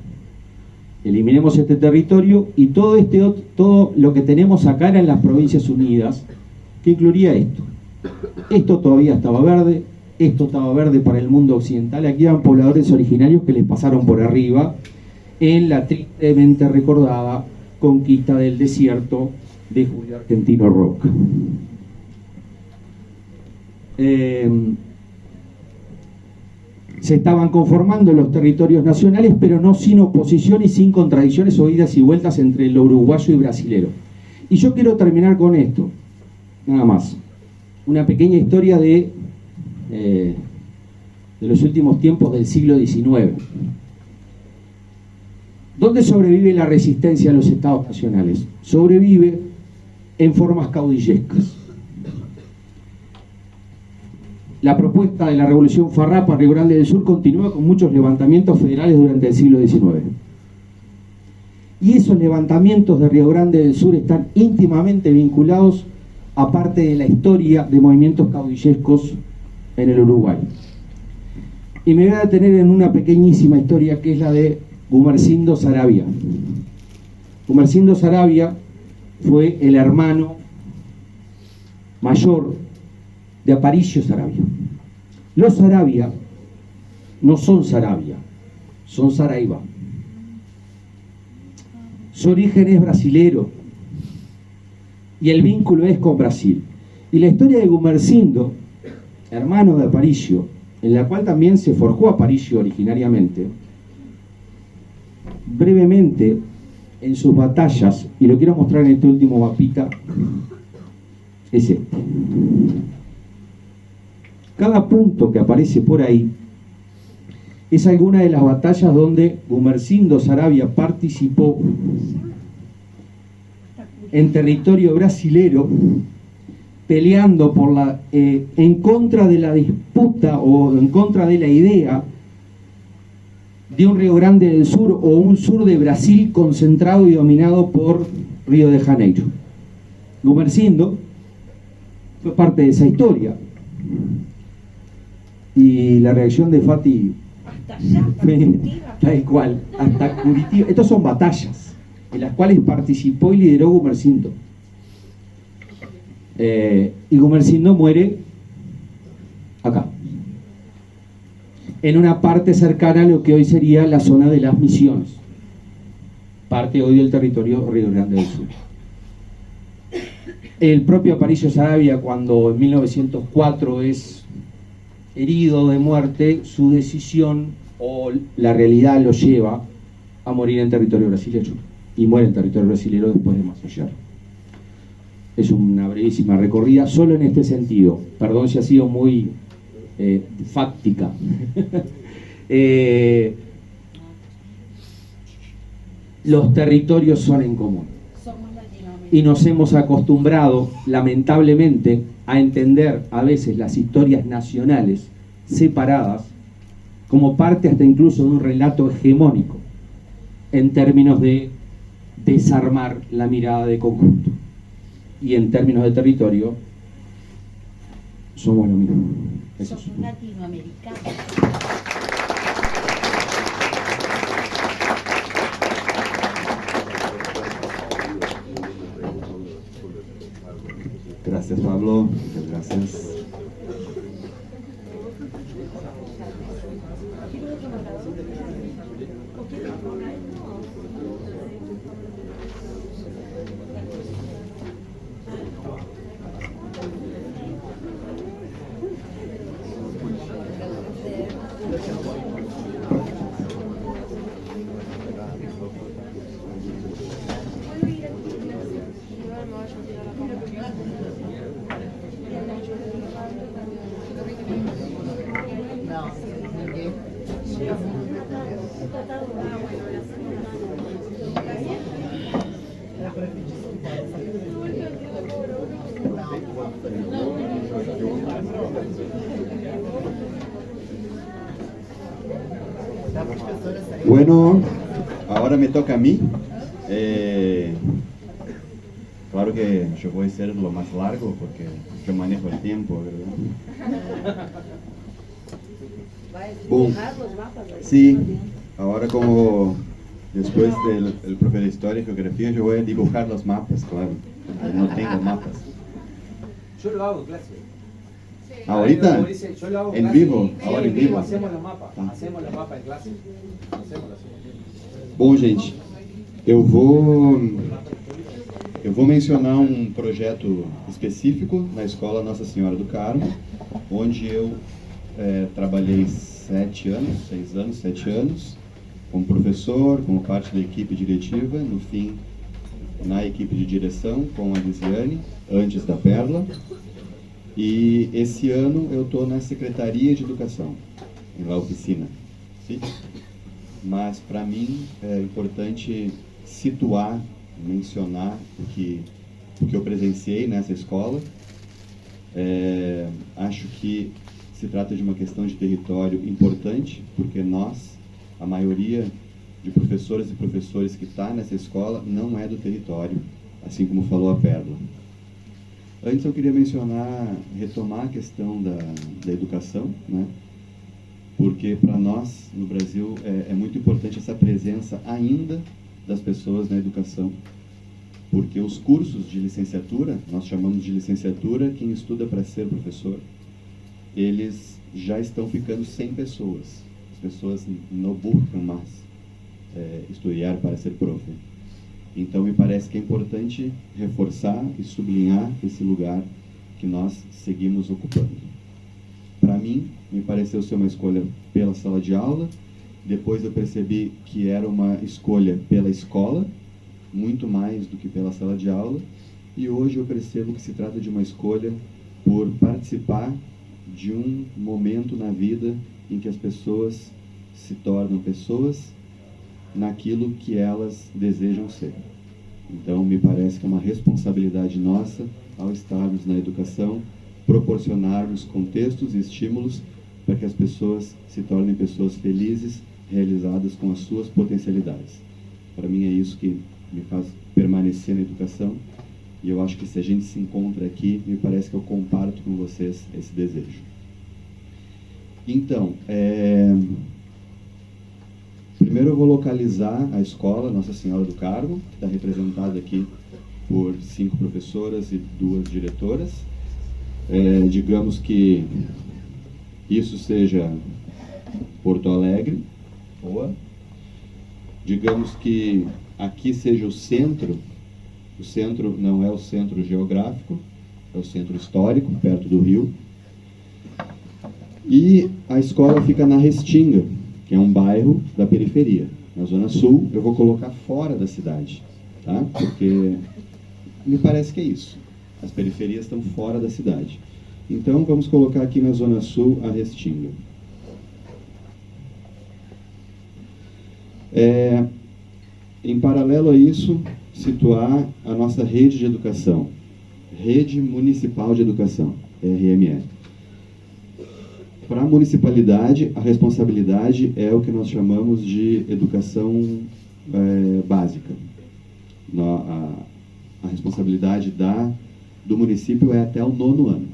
Eliminemos este territorio y todo lo que tenemos acá era en las Provincias Unidas, que incluiría esto. Esto todavía estaba verde, esto estaba verde para el mundo occidental. Aquí eran pobladores originarios que les pasaron por arriba en la tristemente recordada conquista del desierto de Julio Argentino Roca. Se estaban conformando los territorios nacionales, pero no sin oposición y sin contradicciones o idas y vueltas entre lo uruguayo y brasilero. Y yo quiero terminar con esto, nada más. Una pequeña historia de los últimos tiempos del siglo XIX. ¿Dónde sobrevive la resistencia a los estados nacionales? Sobrevive en formas caudillescas. La propuesta de la Revolución Farrapa Río Grande del Sur continúa con muchos levantamientos federales durante el siglo XIX. Y esos levantamientos de Río Grande del Sur están íntimamente vinculados a parte de la historia de movimientos caudillescos en el Uruguay. Y me voy a detener en una pequeñísima historia que es la de Gumersindo Saravia. Gumersindo Saravia fue el hermano mayor de Aparicio Saravia. Los Saravia no son Saravia, son Saraiva. Su origen es brasilero y el vínculo es con Brasil. Y la historia de Gumersindo, hermano de Aparicio, en la cual también se forjó Aparicio originariamente, brevemente en sus batallas, y lo quiero mostrar en este último mapita, es este. Cada punto que aparece por ahí es alguna de las batallas donde Gumersindo Saravia participó en territorio brasilero, peleando por en contra de la disputa o en contra de la idea de un Río Grande del Sur o un sur de Brasil concentrado y dominado por Río de Janeiro. Gumersindo fue parte de esa historia. Y la reacción de Fati Hasta allá, hasta Curitiba. tal cual, hasta Curitiba. Estas son batallas en las cuales participó y lideró Gumersindo. Y Gumersindo muere acá, en una parte cercana a lo que hoy sería la zona de las Misiones, parte hoy del territorio Río Grande del Sur. El propio Aparicio Saravia, cuando en 1904 es herido de muerte, su decisión o la realidad lo lleva a morir en territorio brasileño, y muere en territorio brasileño después de Massagear. Es una brevísima recorrida solo en este sentido, perdón si ha sido muy fáctica. Los territorios son en común Somos latinoamericanos. y nos hemos acostumbrado lamentablemente a entender a veces las historias nacionales separadas como parte hasta incluso de un relato hegemónico en términos de desarmar la mirada de conjunto, y en términos de territorio somos lo mismo. Eso es. Somos latinoamericanos. Gracias, Pablo. Muchas gracias. Bueno, ahora me toca a mí. Claro que yo voy a ser lo más largo porque yo manejo el tiempo, ¿verdad? Sí, ahora como después del profe de Historia y Geografía yo voy a dibujar los mapas, claro, porque no tengo mapas. Yo lo hago en clase. Ahorita, Como dice, yo lo hago en clase. vivo, Sí, ahora en vivo. Hacemos los mapas. Ah. Hacemos los mapas en clase. Hacemos los Bom, gente, eu vou mencionar um projeto específico na Escola Nossa Senhora do Carmo, onde eu trabalhei 7 anos, como professor, como parte da equipe diretiva, no fim, na equipe de direção, com a Lisiane, antes da Perla. E esse ano eu estou na Secretaria de Educação, em La Oficina. Sim? mas para mim é importante situar, mencionar o que eu presenciei nessa escola. Acho que se trata de uma questão de território importante, porque nós, a maioria de professoras e professores que está nessa escola, não é do território, assim como falou a Pérola. Antes eu queria retomar a questão da educação, né? Porque para nós, no Brasil, é muito importante essa presença ainda das pessoas na educação, porque os cursos de licenciatura, nós chamamos de licenciatura quem estuda para ser professor, eles já estão ficando sem pessoas. As pessoas não buscam mais estudar para ser profe. Então, me parece que é importante reforçar e sublinhar esse lugar que nós seguimos ocupando. Para mim, me pareceu ser uma escolha pela sala de aula. Depois eu percebi que era uma escolha pela escola, muito mais do que pela sala de aula. E hoje eu percebo que se trata de uma escolha por participar de um momento na vida em que as pessoas se tornam pessoas naquilo que elas desejam ser. Então, me parece que é uma responsabilidade nossa, ao estarmos na educação, proporcionarmos contextos e estímulos para que as pessoas se tornem pessoas felizes, realizadas com as suas potencialidades. Para mim é isso que me faz permanecer na educação, e eu acho que se a gente se encontra aqui, me parece que eu comparto com vocês esse desejo. Então, primeiro eu vou localizar a escola Nossa Senhora do Carmo, que está representada aqui por 5 professoras e 2 diretoras. Digamos que isso seja Porto Alegre, boa. Digamos que aqui seja o centro não é o centro geográfico, é o centro histórico, perto do rio. E a escola fica na Restinga, que é um bairro da periferia. Na Zona Sul, eu vou colocar fora da cidade, tá? Porque me parece que é isso. As periferias estão fora da cidade. Então, vamos colocar aqui na Zona Sul a Restinga. Em paralelo a isso, situar a nossa rede de educação. Rede Municipal de Educação, RME. Para a municipalidade, a responsabilidade é o que nós chamamos de educação básica. A responsabilidade do município é até o 9º ano.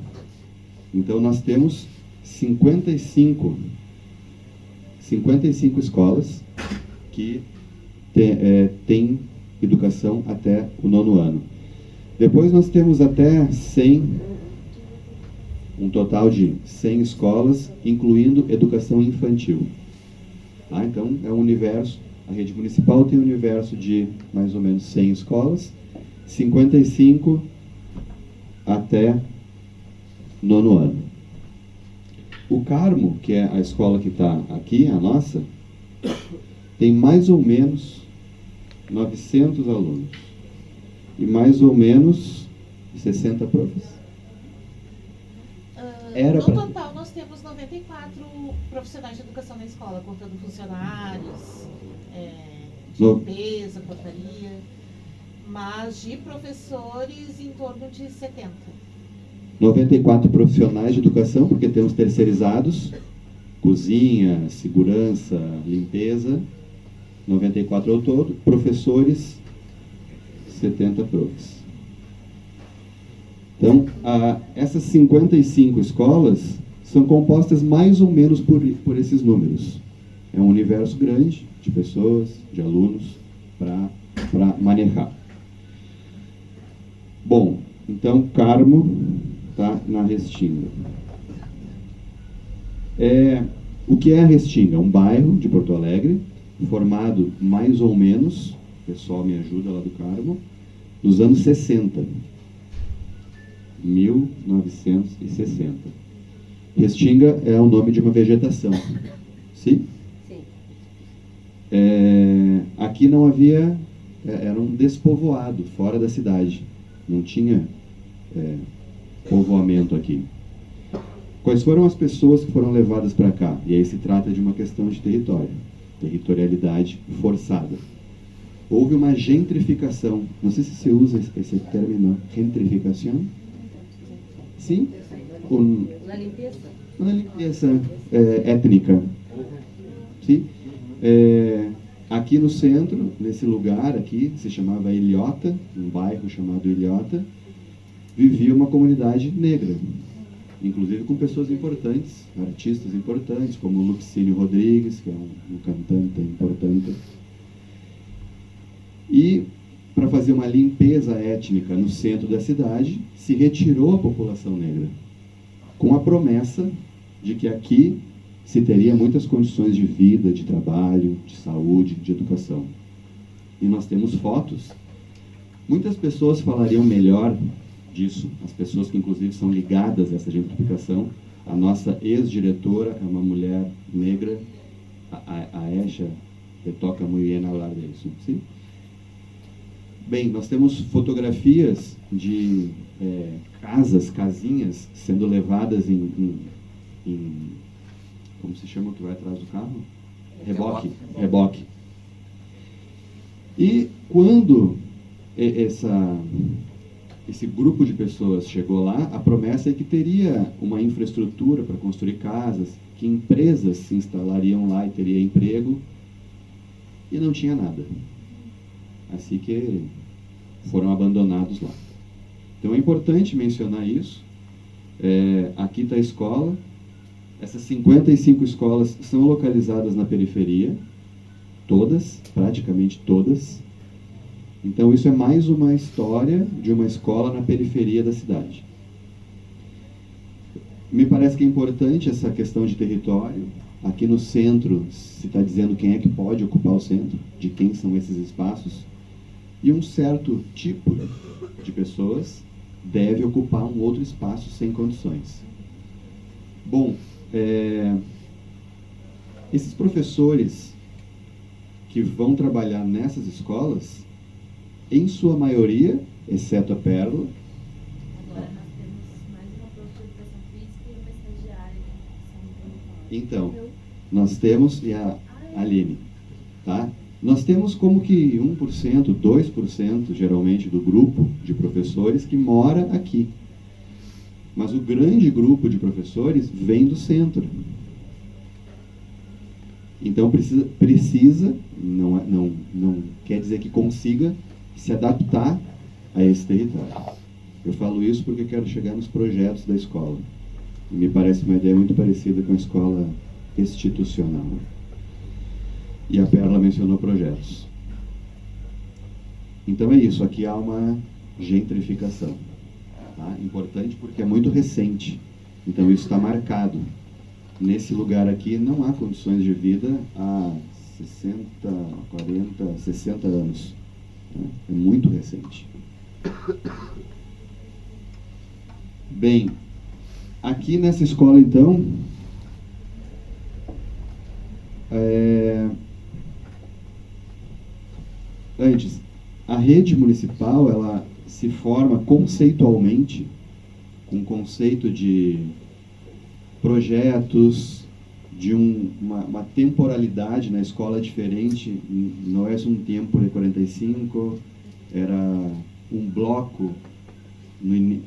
Então, nós temos 55 escolas que têm educação até o 9º ano. Depois nós temos até 100, um total de 100 escolas, incluindo educação infantil. Tá? Então, é um universo, a rede municipal tem um universo de mais ou menos 100 escolas, 55 até 9º ano. O Carmo, que é a escola que está aqui, a nossa, tem mais ou menos 900 alunos e mais ou menos 60 professores. No total, nós temos 94 profissionais de educação na escola, contando funcionários, de limpeza, portaria, mas de professores em torno de 70. 94 profissionais de educação, porque temos terceirizados, cozinha, segurança, limpeza, 94 ao todo, professores, 70 profs. Então, essas 55 escolas são compostas mais ou menos por esses números. É um universo grande de pessoas, de alunos, para manejar. Bom, então, Carmo está na Restinga. O que é a Restinga? Um bairro de Porto Alegre, formado mais ou menos, o pessoal me ajuda lá do Carmo, nos anos 60. 1960. Restinga é o nome de uma vegetação. Sim? Sim. Aqui não havia... era um despovoado, fora da cidade. Não tinha povoamento aqui. Quais foram as pessoas que foram levadas para cá? E aí se trata de uma questão de território. territorialidade forçada. Houve uma gentrificação. Não sei se você usa esse termo, gentrificação. Sim? Uma limpeza étnica. Sim? Aqui no centro, nesse lugar aqui, que se chamava Ilhota, um bairro chamado Ilhota, vivia uma comunidade negra, inclusive com pessoas importantes, artistas importantes, como Luxínio Rodrigues, que é um cantante importante. E, para fazer uma limpeza étnica no centro da cidade, se retirou a população negra, com a promessa de que aqui se teria muitas condições de vida, de trabalho, de saúde, de educação. E nós temos fotos. Muitas pessoas falariam melhor disso, as pessoas que inclusive são ligadas a essa gentrificação. A nossa ex-diretora é uma mulher negra, a Esha, que toca muito bem falar disso. Sim? Bem, nós temos fotografias de casinhas sendo levadas em como se chama o que vai atrás do carro? Reboque. E quando esse grupo de pessoas chegou lá, a promessa é que teria uma infraestrutura para construir casas, que empresas se instalariam lá e teria emprego, e não tinha nada. Assim que foram abandonados lá. Então é importante mencionar isso. Aqui está a escola. Essas 55 escolas são localizadas na periferia, todas, praticamente todas. Então isso é mais uma história de uma escola na periferia da cidade. Me parece que é importante essa questão de território. Aqui no centro se está dizendo quem é que pode ocupar o centro, de quem são esses espaços. E um certo tipo de pessoas deve ocupar um outro espaço sem condições. Bom, esses professores que vão trabalhar nessas escolas, em sua maioria, exceto a Pérola... Agora nós temos mais uma professora de educação física e uma estagiária que são... Então, nós temos, e a Aline, tá? Nós temos como que 1%, 2% geralmente do grupo de professores que mora aqui. Mas o grande grupo de professores vem do centro. Então precisa não quer dizer que consiga se adaptar a esse território. Eu falo isso porque eu quero chegar nos projetos da escola. E me parece uma ideia muito parecida com a escola institucional. E a Perla mencionou projetos. Então é isso, aqui há uma gentrificação. Tá? Importante porque é muito recente. Então isso está marcado. Nesse lugar aqui não há condições de vida há 60, 40, 60 anos. É muito recente. Bem, aqui nessa escola então, antes, a rede municipal ela se forma conceitualmente com o conceito de projetos, de uma temporalidade na escola diferente. Não é um tempo de 45, era um bloco,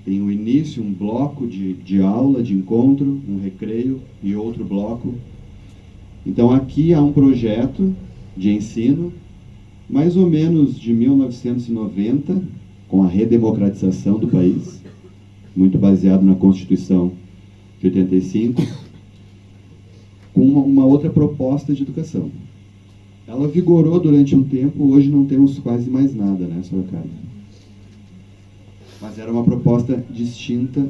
tem o início, um bloco de aula, de encontro, um recreio e outro bloco. Então aqui há um projeto de ensino, mais ou menos de 1990, com a redemocratização do país, muito baseado na Constituição de 85, com uma outra proposta de educação. Ela vigorou durante um tempo, hoje não temos quase mais nada, né, Sorocaba? Mas era uma proposta distinta,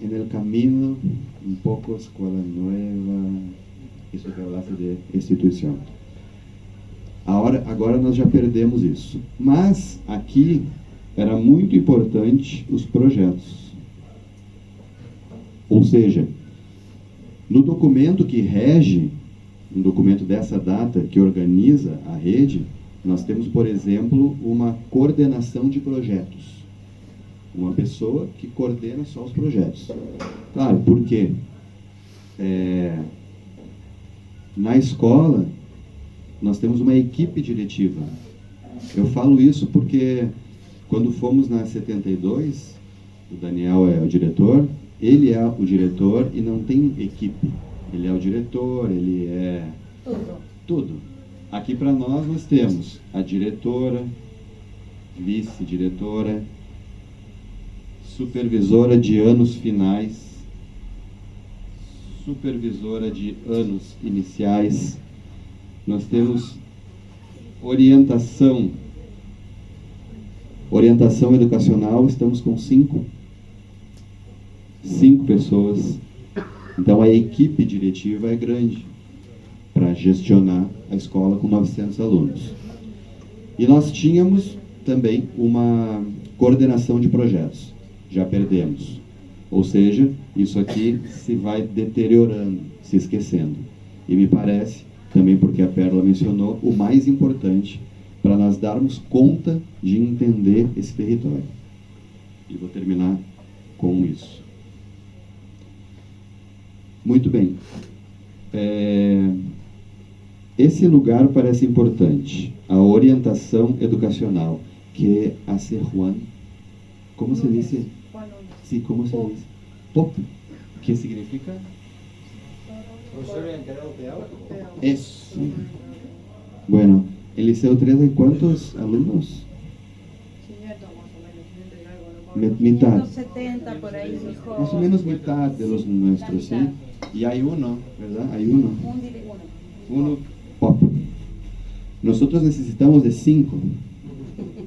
en el camino, um pouco escola nova, isso que falasse de instituição. Agora nós já perdemos isso. Mas aqui era muito importante os projetos. Ou seja, no documento que rege, um documento dessa data que organiza a rede, nós temos, por exemplo, uma coordenação de projetos. Uma pessoa que coordena só os projetos. Claro, porque na escola nós temos uma equipe diretiva. Eu falo isso porque quando fomos na 72, o Daniel é o diretor, ele é o diretor e não tem equipe. Ele é o diretor, ele é tudo. Aqui para nós temos a diretora, vice-diretora, supervisora de anos finais, supervisora de anos iniciais, nós temos orientação educacional, estamos com 5 pessoas. Então a equipe diretiva é grande para gestionar a escola com 900 alunos. E nós tínhamos também uma coordenação de projetos, já perdemos. Ou seja, isso aqui se vai deteriorando, se esquecendo. E me parece, também porque a Perla mencionou, o mais importante para nós darmos conta de entender esse território. E vou terminar com isso. Muito bem. Esse lugar parece importante. A orientação educacional, que hace Juan. ¿Cómo se dice? Sí, ¿cómo se dice? POP. ¿Qué significa? Eso. Bueno, el Liceo 3 hay ¿cuántos alumnos? Mitad. 170 por ahí, dijo. Más o menos mitad de los nuestros, ¿sí? Y hay uno, ¿verdad? Hay uno. Uno POP. Nosotros necesitamos de 5.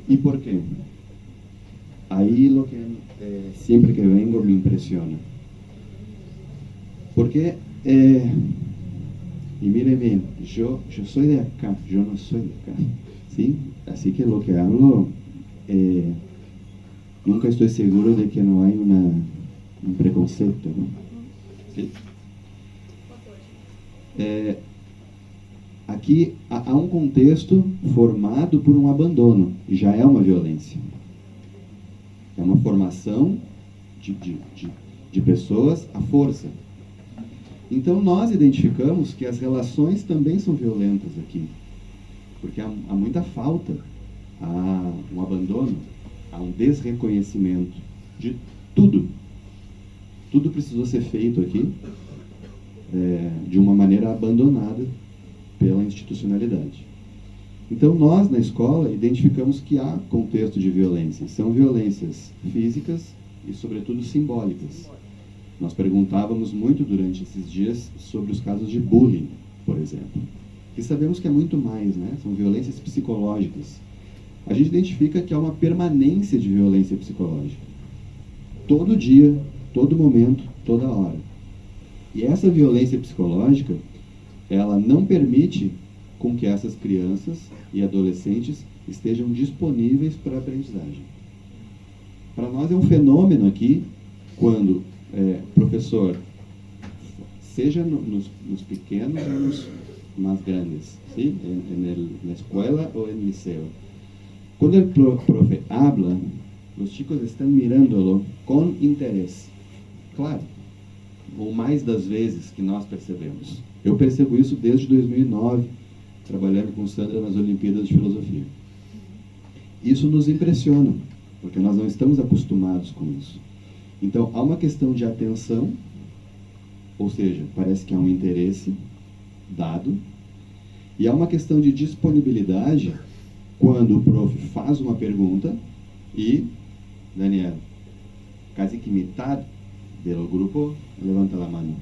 ¿Y por qué? Ahí lo que siempre que vengo me impresiona. Porque, y mire bien, yo soy de acá, yo no soy de acá, ¿sí? Así que lo que hablo, nunca estoy seguro de que no hay un preconcepto, ¿no? ¿Sí? Aqui há um contexto formado por um abandono, e já é uma violência. É uma formação de pessoas à força. Então nós identificamos que as relações também são violentas aqui, porque há muita falta, há um abandono, há um desreconhecimento de tudo. Tudo precisou ser feito aqui de uma maneira abandonada pela institucionalidade. Então nós na escola identificamos que há contexto de violência. São violências físicas e sobretudo simbólicas. Nós perguntávamos muito durante esses dias sobre os casos de bullying, por exemplo. E sabemos que é muito mais, né? São violências psicológicas. A gente identifica que há uma permanência de violência psicológica. Todo dia, todo momento, toda hora. E essa violência psicológica, ela não permite com que essas crianças e adolescentes estejam disponíveis para a aprendizagem. Para nós é um fenômeno aqui, quando professor, seja nos pequenos ou nos mais grandes, ¿sí? Na escola ou no liceu. Quando o profe habla, os chicos estão mirándolo com interesse. Claro, ou mais das vezes que nós percebemos. Eu percebo isso desde 2009, trabalhando com Sandra nas Olimpíadas de Filosofia. Isso nos impressiona, porque nós não estamos acostumados com isso. Então, há uma questão de atenção, ou seja, parece que há um interesse dado, e há uma questão de disponibilidade quando o prof faz uma pergunta e, Daniel, quase que metade do grupo levanta a mão,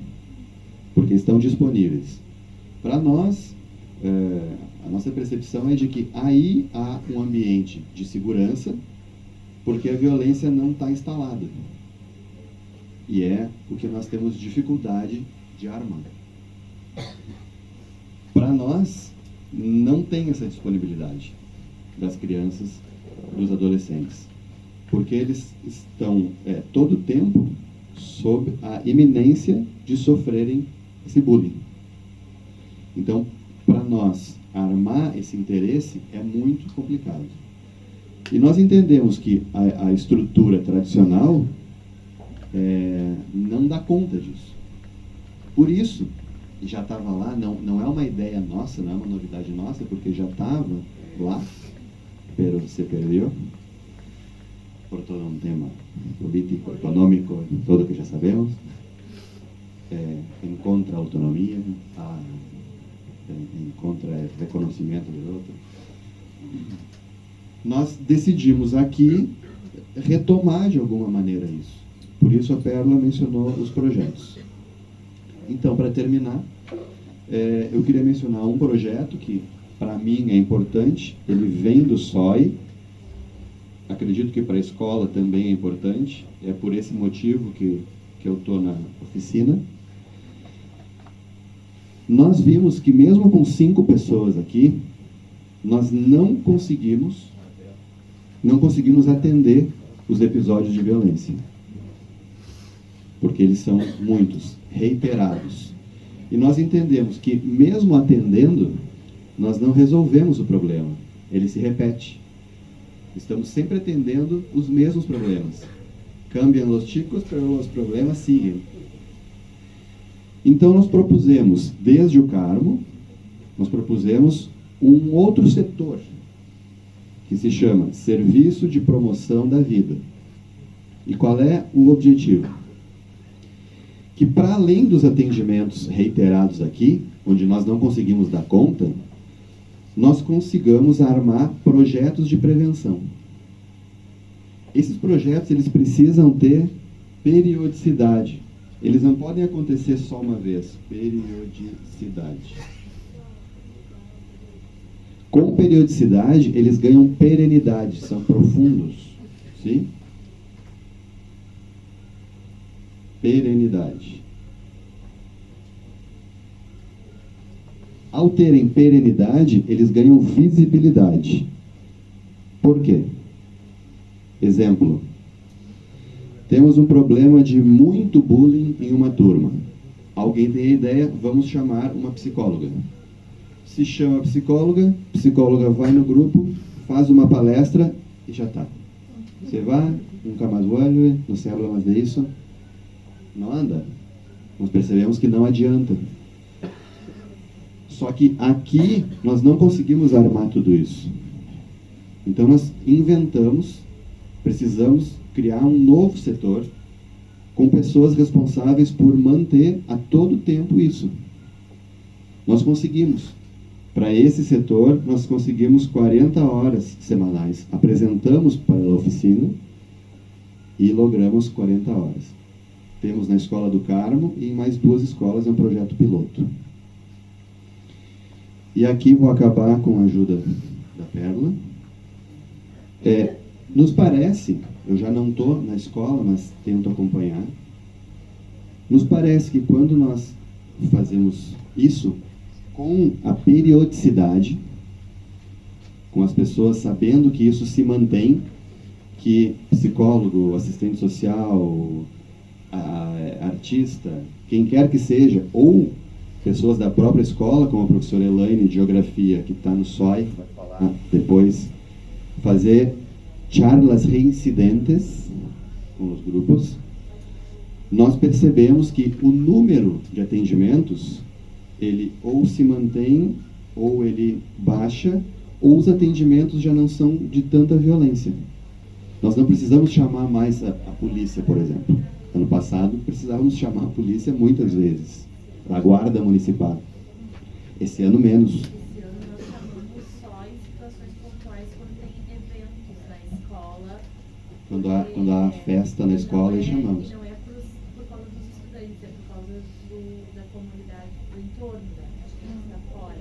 porque estão disponíveis. Para nós, a nossa percepção é de que aí há um ambiente de segurança, porque a violência não está instalada. E é o que nós temos dificuldade de armar. Para nós, não tem essa disponibilidade das crianças, dos adolescentes, porque eles estão todo o tempo sob a iminência de sofrerem esse bullying. Então, para nós, armar esse interesse é muito complicado. E nós entendemos que a estrutura tradicional não dá conta disso. Por isso já estava lá, não é uma ideia nossa, não é uma novidade nossa, porque já estava lá, pero se perdeu por todo um tema político, econômico, todo que já sabemos, em contra a autonomia, em contra o reconhecimento do outro. Nós decidimos aqui retomar de alguma maneira isso. Por isso a Perla mencionou os projetos. Então, para terminar, eu queria mencionar um projeto que, para mim, é importante. Ele vem do SOI. Acredito que para a escola também é importante. É por esse motivo que eu estou na oficina. Nós vimos que mesmo com 5 pessoas aqui, nós não conseguimos atender os episódios de violência. Porque eles são muitos, reiterados. E nós entendemos que, mesmo atendendo, nós não resolvemos o problema. Ele se repete. Estamos sempre atendendo os mesmos problemas. Cambiam os chicos, pero os problemas siguen. Então, nós propusemos, desde o Carmo, nós propusemos um outro setor, que se chama Serviço de Promoção da Vida. E qual é o objetivo? Que, para além dos atendimentos reiterados aqui, onde nós não conseguimos dar conta, nós consigamos armar projetos de prevenção. Esses projetos, eles precisam ter periodicidade. Eles não podem acontecer só uma vez. Periodicidade. Com periodicidade, eles ganham perenidade, são profundos. Sim? Perenidade. Ao terem perenidade, eles ganham visibilidade. Por quê? Exemplo. Temos um problema de muito bullying em uma turma. Alguém tem a ideia, vamos chamar uma psicóloga. Se chama a psicóloga vai no grupo, faz uma palestra e já está. Você vai, nunca mais vuelve, não se habla mais disso. Não anda. Nós percebemos que não adianta. Só que aqui nós não conseguimos armar tudo isso. Então nós inventamos, precisamos criar um novo setor com pessoas responsáveis por manter a todo tempo isso. Nós conseguimos. Para esse setor, nós conseguimos 40 horas semanais. Apresentamos para a oficina e logramos 40 horas. Temos na Escola do Carmo e em mais 2 escolas, é um projeto piloto. E aqui vou acabar com a ajuda da Perla. Nos parece, eu já não estou na escola, mas tento acompanhar, nos parece que quando nós fazemos isso com a periodicidade, com as pessoas sabendo que isso se mantém, que psicólogo, assistente social, artista, quem quer que seja, ou pessoas da própria escola, como a professora Elaine de Geografia, que está no SOI, vai falar depois, fazer charlas reincidentes com os grupos, nós percebemos que o número de atendimentos, ele ou se mantém, ou ele baixa, ou os atendimentos já não são de tanta violência. Nós não precisamos chamar mais a polícia, por exemplo. Ano passado, precisávamos chamar a polícia muitas vezes, a guarda municipal. Esse ano, menos. Esse ano nós chamamos só em situações pontuais quando tem eventos na escola. Quando há festa na escola, e chamamos. Não é por causa dos estudantes, é por causa da comunidade, do entorno, de quem está fora.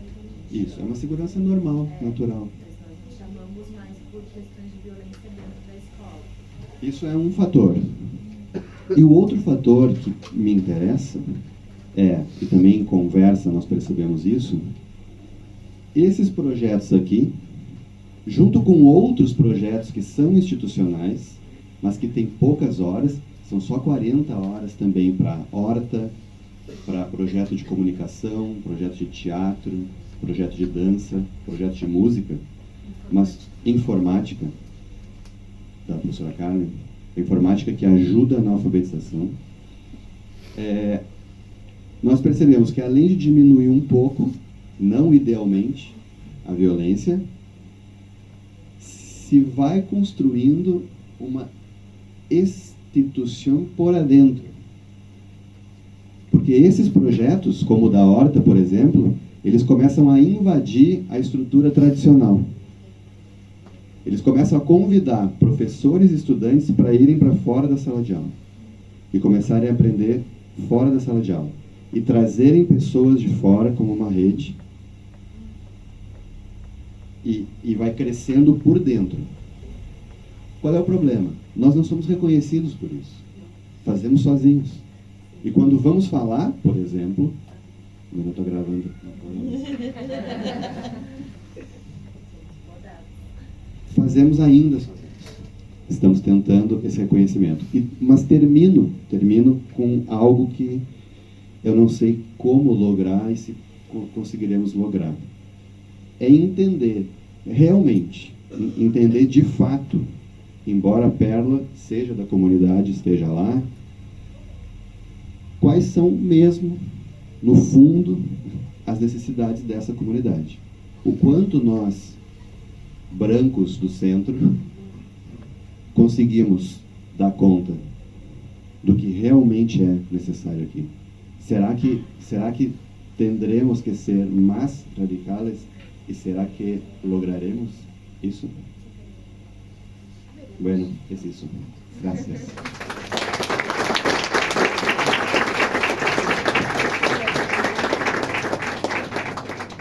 Isso, é uma segurança normal, natural. Mas nós chamamos mais por questões de violência dentro da escola. Isso é um fator. E o outro fator que me interessa e também em conversa nós percebemos isso, esses projetos aqui, junto com outros projetos que são institucionais, mas que têm poucas horas, são só 40 horas também para horta, para projeto de comunicação, projeto de teatro, projeto de dança, projeto de música, mas informática, da professora Carmen, informática que ajuda na alfabetização. nós percebemos que além de diminuir um pouco, não idealmente, a violência, se vai construindo uma instituição por adentro. Porque esses projetos, como o da Horta, por exemplo, eles começam a invadir a estrutura tradicional. Eles começam a convidar professores e estudantes para irem para fora da sala de aula e começarem a aprender fora da sala de aula e trazerem pessoas de fora como uma rede e vai crescendo por dentro. Qual é o problema? Nós não somos reconhecidos por isso. Fazemos sozinhos. E quando vamos falar, por exemplo, eu não estou gravando. Fazemos ainda sozinhos. Estamos tentando esse reconhecimento. Mas termino com algo que eu não sei como lograr e se conseguiremos lograr. É entender, realmente, entender de fato, embora a Perla seja da comunidade, esteja lá, quais são mesmo, no fundo, as necessidades dessa comunidade. O quanto nós, brancos do centro, conseguimos dar conta do que realmente é necessário aqui. Será que tendremos que ser mais radicais e será que lograremos isso? Bueno, es eso. Gracias.